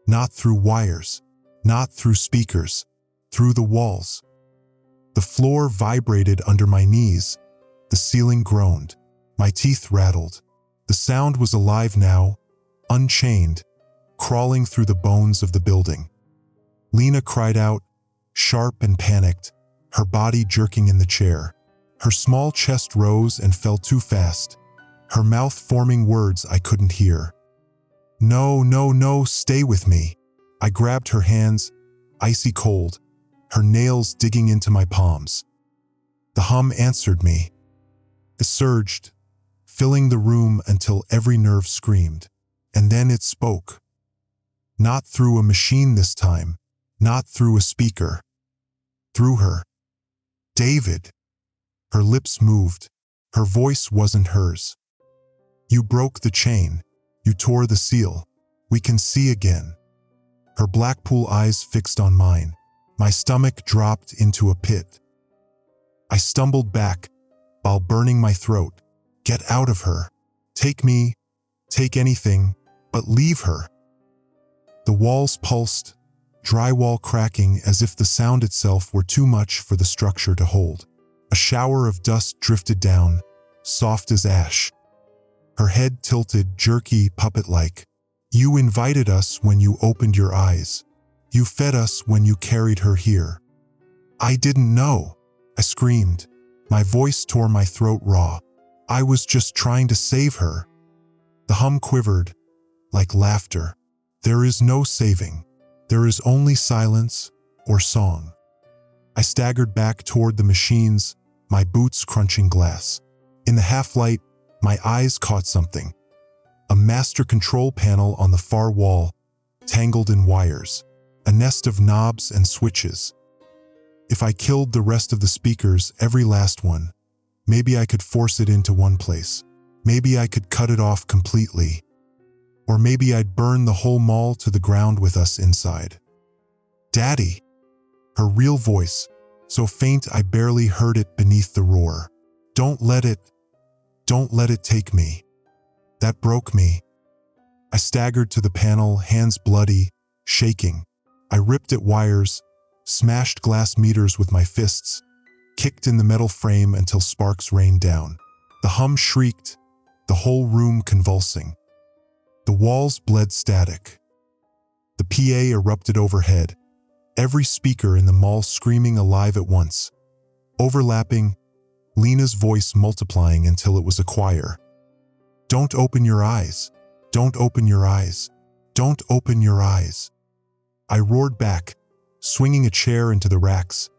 Not through wires, not through speakers, through the walls. The floor vibrated under my knees. The ceiling groaned. My teeth rattled. The sound was alive now, unchained, crawling through the bones of the building. Lena cried out, sharp and panicked, her body jerking in the chair. Her small chest rose and fell too fast, her mouth forming words I couldn't hear. "No, no, no, stay with me." I grabbed her hands, icy cold, her nails digging into my palms. The hum answered me. It surged, filling the room until every nerve screamed. And then it spoke. Not through a machine this time, not through a speaker. Through her. "David." Her lips moved. Her voice wasn't hers. "You broke the chain. You tore the seal. We can see again." Her black pool eyes fixed on mine. My stomach dropped into a pit. I stumbled back, while burning my throat. Get out of her. Take me. Take anything, but leave her. The walls pulsed, drywall cracking as if the sound itself were too much for the structure to hold. A shower of dust drifted down, soft as ash. Her head tilted, jerky, puppet-like. "You invited us when you opened your eyes. You fed us when you carried her here." "I didn't know," I screamed. My voice tore my throat raw. "I was just trying to save her." The hum quivered, like laughter. There is no saving. There is only silence or song. I staggered back toward the machines, my boots crunching glass. In the half-light, my eyes caught something. A master control panel on the far wall, tangled in wires. A nest of knobs and switches. If I killed the rest of the speakers, every last one, maybe I could force it into one place. Maybe I could cut it off completely. Or maybe I'd burn the whole mall to the ground with us inside. Daddy! Her real voice, so faint I barely heard it beneath the roar. Don't let it take me. That broke me. I staggered to the panel, hands bloody, shaking. I ripped at wires, smashed glass meters with my fists, kicked in the metal frame until sparks rained down. The hum shrieked, the whole room convulsing. The walls bled static. The PA erupted overhead, every speaker in the mall screaming alive at once. Overlapping, Lena's voice multiplying until it was a choir. Don't open your eyes. Don't open your eyes. Don't open your eyes. I roared back, swinging a chair into the racks,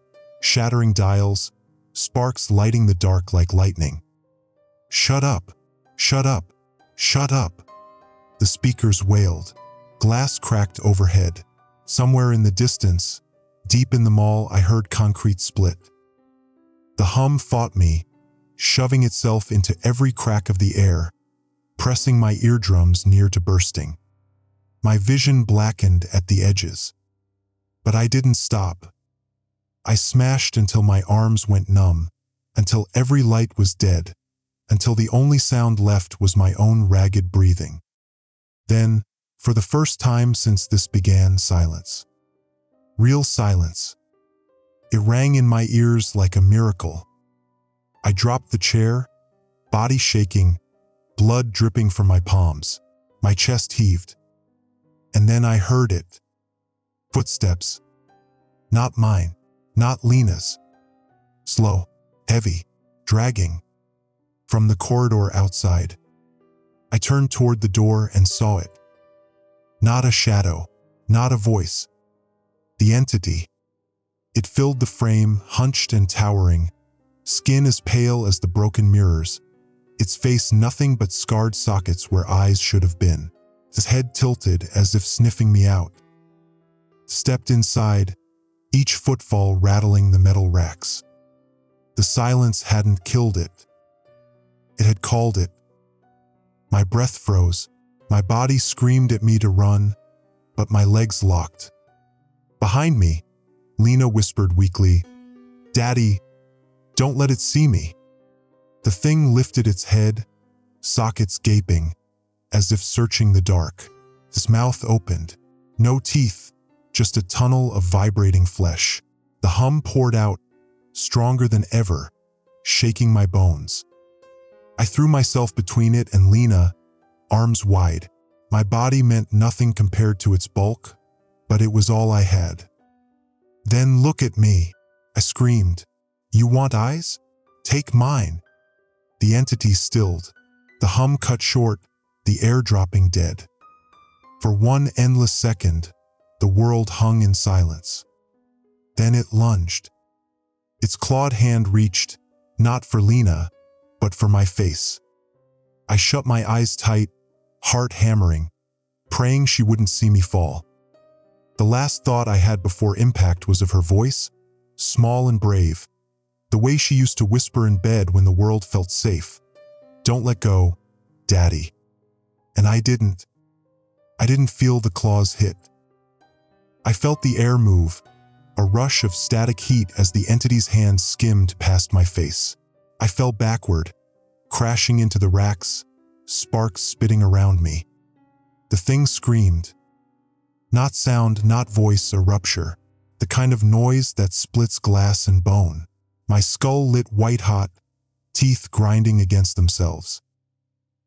shattering dials, sparks lighting the dark like lightning. Shut up! Shut up! Shut up! The speakers wailed. Glass cracked overhead. Somewhere in the distance, deep in the mall, I heard concrete split. The hum fought me, shoving itself into every crack of the air, pressing my eardrums near to bursting. My vision blackened at the edges. But I didn't stop. I smashed until my arms went numb, until every light was dead, until the only sound left was my own ragged breathing. Then, for the first time since this began, silence. Real silence. It rang in my ears like a miracle. I dropped the chair, body shaking, blood dripping from my palms. My chest heaved. And then I heard it. Footsteps. Not mine, not Lena's. Slow, heavy, dragging. From the corridor outside. I turned toward the door and saw it. Not a shadow, not a voice. The entity. It filled the frame, hunched and towering, skin as pale as the broken mirrors, its face nothing but scarred sockets where eyes should have been, its head tilted as if sniffing me out. Stepped inside, each footfall rattling the metal racks. The silence hadn't killed it. It had called it. My breath froze. My body screamed at me to run, but my legs locked. Behind me, Lena whispered weakly, "Daddy, don't let it see me." The thing lifted its head, sockets gaping, as if searching the dark. Its mouth opened. No teeth, just a tunnel of vibrating flesh. The hum poured out, stronger than ever, shaking my bones. I threw myself between it and Lena, arms wide. My body meant nothing compared to its bulk, but it was all I had. "Then look at me," I screamed. "You want eyes? Take mine." The entity stilled. The hum cut short, the air dropping dead. For one endless second, the world hung in silence. Then it lunged. Its clawed hand reached, not for Lena, but for my face. I shut my eyes tight, heart hammering, praying she wouldn't see me fall. The last thought I had before impact was of her voice, small and brave, the way she used to whisper in bed when the world felt safe. "Don't let go, Daddy." And I didn't. I didn't feel the claws hit. I felt the air move, a rush of static heat as the entity's hand skimmed past my face. I fell backward, crashing into the racks, sparks spitting around me. The thing screamed. Not sound, not voice, a rupture. The kind of noise that splits glass and bone. My skull lit white-hot, teeth grinding against themselves.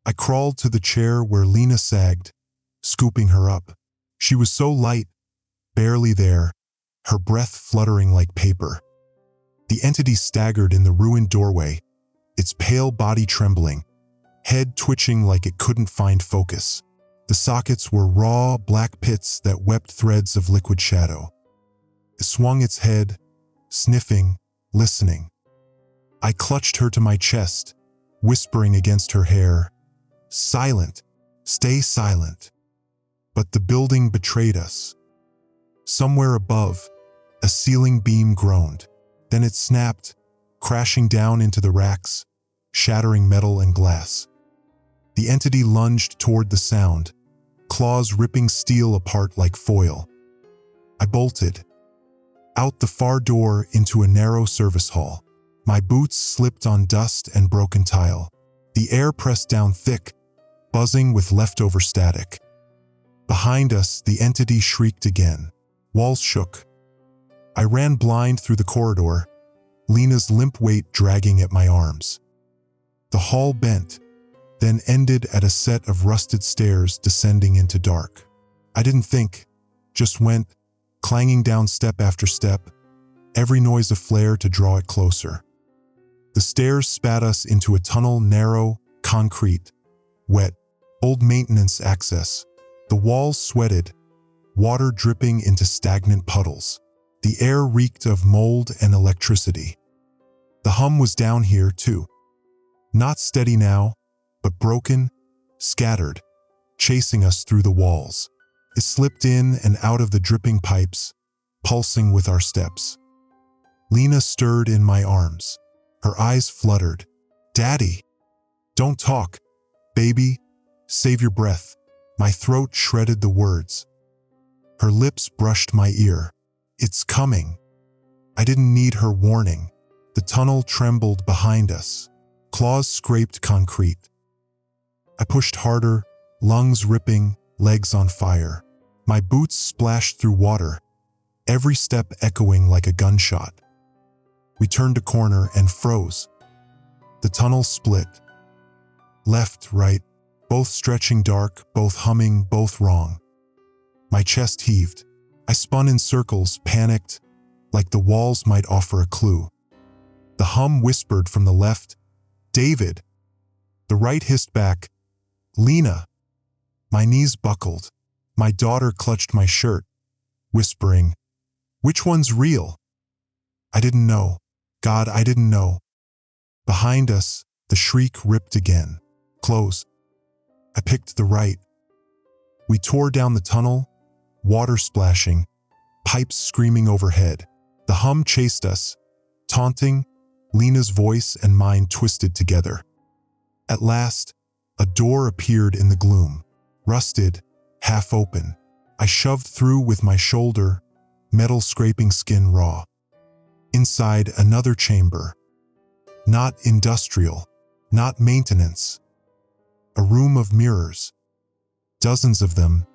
I crawled to the chair where Lena sagged, scooping her up. She was so light, barely there, her breath fluttering like paper. The entity staggered in the ruined doorway, its pale body trembling, head twitching like it couldn't find focus. The The sockets were raw, black pits that wept threads of liquid shadow. It swung its head, sniffing, listening. I clutched her to my chest, whispering against her hair, "Silent, stay silent." But the building betrayed us. Somewhere above, a ceiling beam groaned. Then it snapped, crashing down into the racks, shattering metal and glass. The entity lunged toward the sound, claws ripping steel apart like foil. I bolted. Out the far door into a narrow service hall. My boots slipped on dust and broken tile. The air pressed down thick, buzzing with leftover static. Behind us, the entity shrieked again. Walls shook. I ran blind through the corridor, Lena's limp weight dragging at my arms. The hall bent, then ended at a set of rusted stairs descending into dark. I didn't think, just went, clanging down step after step, every noise a flare to draw it closer. The stairs spat us into a tunnel, narrow, concrete, wet, old maintenance access. The walls sweated, water dripping into stagnant puddles. The air reeked of mold and electricity. The hum was down here too. Not steady now, but broken, scattered, chasing us through the walls. It slipped in and out of the dripping pipes, pulsing with our steps. Lena stirred in my arms. Her eyes fluttered. "Daddy, don't talk. Baby, save your breath." My throat shredded the words. Her lips brushed my ear. "It's coming." I didn't need her warning. The tunnel trembled behind us. Claws scraped concrete. I pushed harder, lungs ripping, legs on fire. My boots splashed through water, every step echoing like a gunshot. We turned a corner and froze. The tunnel split. Left, right, both stretching dark, both humming, both wrong. My chest heaved. I spun in circles, panicked, like the walls might offer a clue. The hum whispered from the left, "David." The right hissed back, "Lena." My knees buckled. My daughter clutched my shirt, whispering, "Which one's real?" I didn't know. God, I didn't know. Behind us, the shriek ripped again. "Close." I picked the right. We tore down the tunnel, water splashing, pipes screaming overhead. The hum chased us, taunting, Lena's voice and mine twisted together. At last, a door appeared in the gloom, rusted, half open. I shoved through with my shoulder, metal scraping skin raw. Inside, another chamber. Not industrial, not maintenance. A room of mirrors. Dozens of them,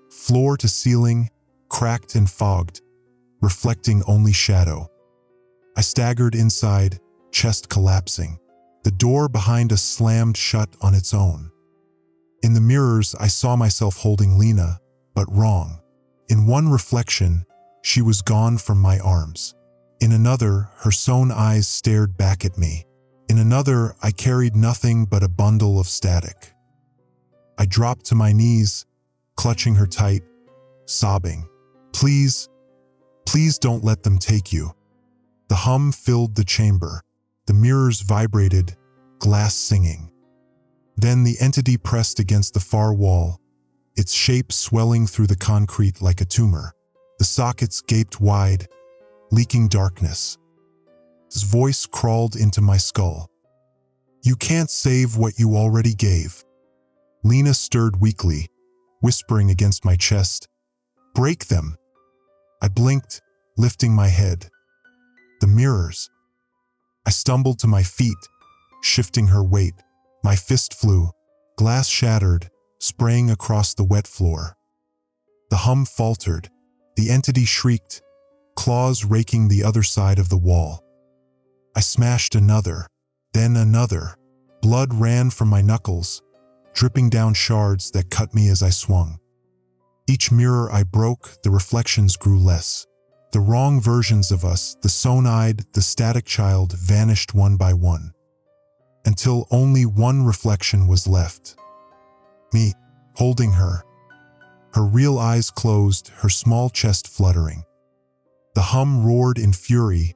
floor to ceiling, cracked and fogged, reflecting only shadow. I staggered inside, chest collapsing. The door behind us slammed shut on its own. In the mirrors, I saw myself holding Lena, but wrong. In one reflection, she was gone from my arms. In another, her sewn eyes stared back at me. In another, I carried nothing but a bundle of static. I dropped to my knees, clutching her tight, sobbing, "Please, please don't let them take you." The hum filled the chamber. The mirrors vibrated, glass singing. Then the entity pressed against the far wall, its shape swelling through the concrete like a tumor. The sockets gaped wide, leaking darkness. His voice crawled into my skull. "You can't save what you already gave." Lena stirred weakly, whispering against my chest, "Break them." I blinked, lifting my head. The mirrors. I stumbled to my feet, shifting her weight. My fist flew, glass shattered, spraying across the wet floor. The hum faltered. The entity shrieked, claws raking the other side of the wall. I smashed another, then another. Blood ran from my knuckles, dripping down shards that cut me as I swung. Each mirror I broke, the reflections grew less. The wrong versions of us, the sewn-eyed, the static child, vanished one by one, until only one reflection was left. Me, holding her, her real eyes closed, her small chest fluttering. The hum roared in fury,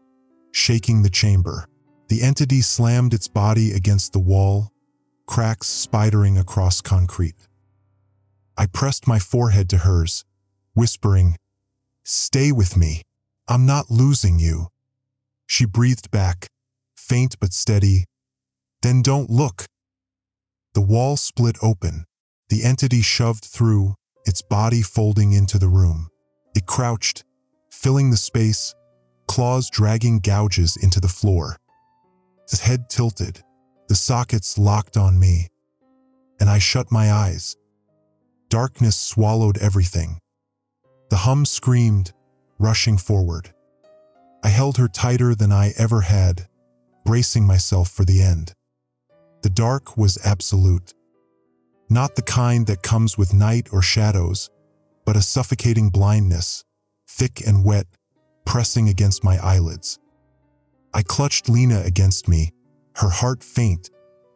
shaking the chamber. The entity slammed its body against the wall, cracks spidering across concrete. I pressed my forehead to hers, whispering, "Stay with me. I'm not losing you." She breathed back, faint but steady, "Then don't look." The wall split open. The entity shoved through, its body folding into the room. It crouched, filling the space, claws dragging gouges into the floor. Its head tilted, the sockets locked on me, and I shut my eyes. Darkness swallowed everything. The hum screamed, rushing forward. I held her tighter than I ever had, bracing myself for the end. The dark was absolute. Not the kind that comes with night or shadows, but a suffocating blindness, thick and wet, pressing against my eyelids. I clutched Lena against me, her heart faint,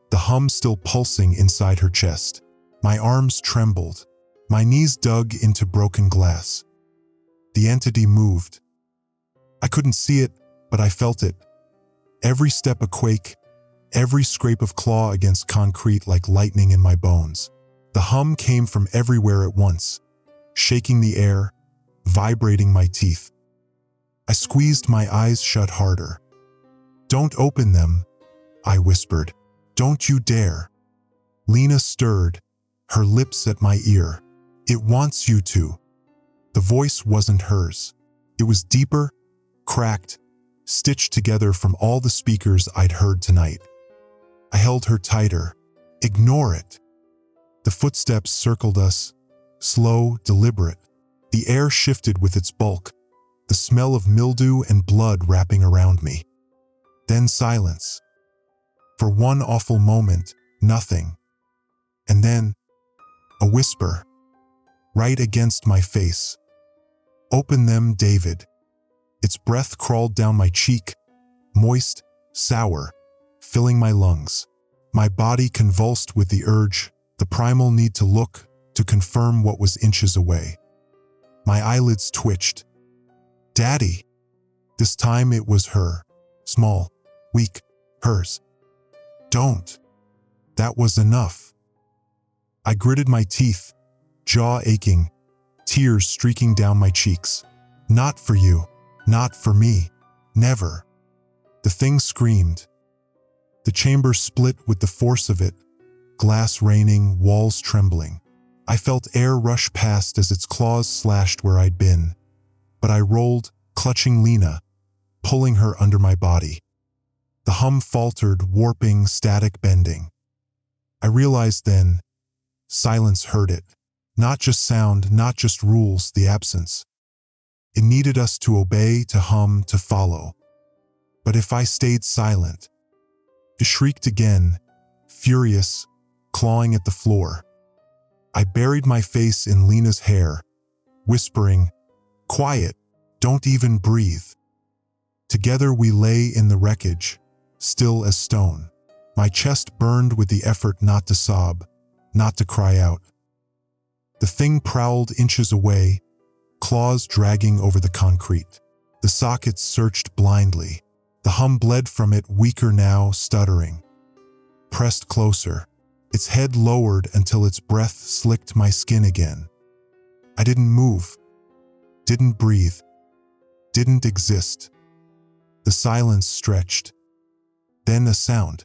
the hum still pulsing inside her chest. My arms trembled. My knees dug into broken glass. The entity moved. I couldn't see it, but I felt it. Every step a quake, every scrape of claw against concrete like lightning in my bones. The hum came from everywhere at once, shaking the air, vibrating my teeth. I squeezed my eyes shut harder. "Don't open them," I whispered. "Don't you dare." Lena stirred, her lips at my ear. "It wants you to." The voice wasn't hers. It was deeper, cracked, stitched together from all the speakers I'd heard tonight. I held her tighter. "Ignore it." The footsteps circled us, slow, deliberate. The air shifted with its bulk, the smell of mildew and blood wrapping around me. Then silence. For one awful moment, nothing. And then, a whisper, right against my face. "Open them, David." Its breath crawled down my cheek, moist, sour, filling my lungs. My body convulsed with the urge, the primal need to look, to confirm what was inches away. My eyelids twitched. "Daddy." This time it was her. Small, weak, hers. "Don't." That was enough. I gritted my teeth, jaw aching, tears streaking down my cheeks. "Not for you. Not for me. Never." The thing screamed. The chamber split with the force of it, glass raining, walls trembling. I felt air rush past as its claws slashed where I'd been, but I rolled, clutching Lena, pulling her under my body. The hum faltered, warping, static bending. I realized then, silence heard it. Not just sound, not just rules, the absence. It needed us to obey, to hum, to follow. But if I stayed silent, it shrieked again, furious, clawing at the floor. I buried my face in Lena's hair, whispering, "Quiet, don't even breathe." Together we lay in the wreckage, still as stone. My chest burned with the effort not to sob, not to cry out. The thing prowled inches away, claws dragging over the concrete. The sockets searched blindly. The hum bled from it, weaker now, stuttering. Pressed closer. Its head lowered until its breath slicked my skin again. I didn't move, didn't breathe, didn't exist. The silence stretched. Then a sound.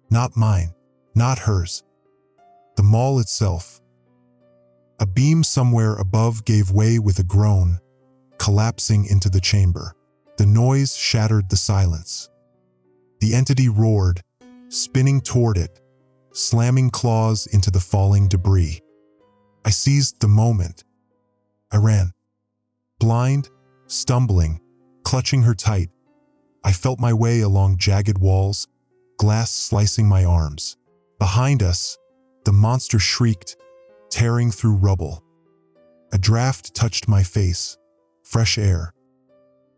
Not mine, not hers. The mall itself. A beam somewhere above gave way with a groan, collapsing into the chamber. The noise shattered the silence. The entity roared, spinning toward it, slamming claws into the falling debris. I seized the moment. I ran. Blind, stumbling, clutching her tight. I felt my way along jagged walls, glass slicing my arms. Behind us, the monster shrieked, tearing through rubble. A draft touched my face, fresh air.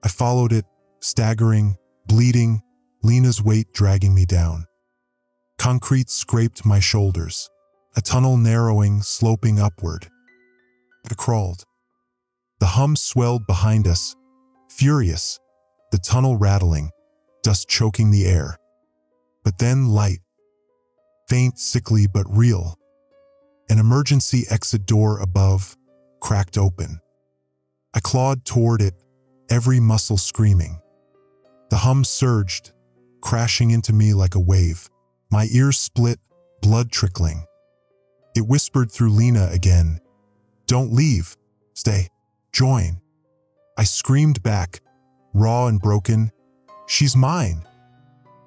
I followed it, staggering, bleeding, Lena's weight dragging me down. Concrete scraped my shoulders, a tunnel narrowing, sloping upward. I crawled. The hum swelled behind us, furious, the tunnel rattling, dust choking the air. But then light. Faint, sickly, but real. An emergency exit door above cracked open. I clawed toward it, every muscle screaming. The hum surged, crashing into me like a wave. My ears split, blood trickling. It whispered through Lena again, "Don't leave. Stay. Join." I screamed back, raw and broken, "She's mine."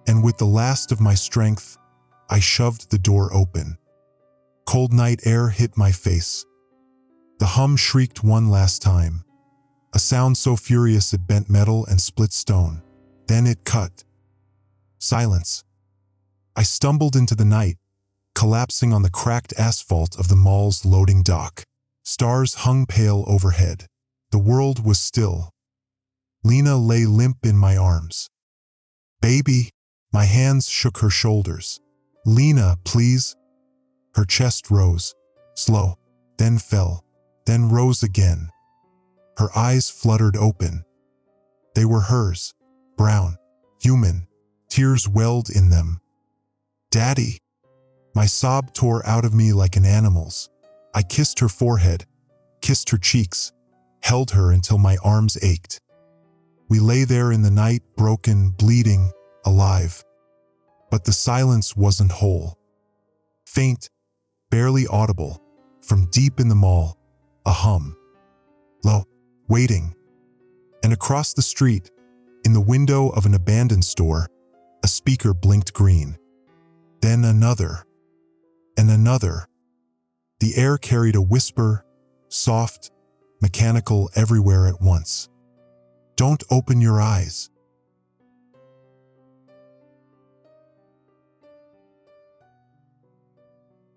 And with the last of my strength, I shoved the door open. Cold night air hit my face. The hum shrieked one last time, a sound so furious it bent metal and split stone. Then it cut. Silence. I stumbled into the night, collapsing on the cracked asphalt of the mall's loading dock. Stars hung pale overhead. The world was still. Lena lay limp in my arms. "Baby." My hands shook her shoulders. "Lena, please." Her chest rose, slow, then fell, then rose again. Her eyes fluttered open. They were hers, brown, human, tears welled in them. "Daddy." My sob tore out of me like an animal's. I kissed her forehead, kissed her cheeks, held her until my arms ached. We lay there in the night, broken, bleeding, alive. But the silence wasn't whole. Faint, barely audible, from deep in the mall, a hum. Low, waiting. And across the street, in the window of an abandoned store, a speaker blinked green. Then another. And another. The air carried a whisper, soft, mechanical everywhere at once. "Don't open your eyes."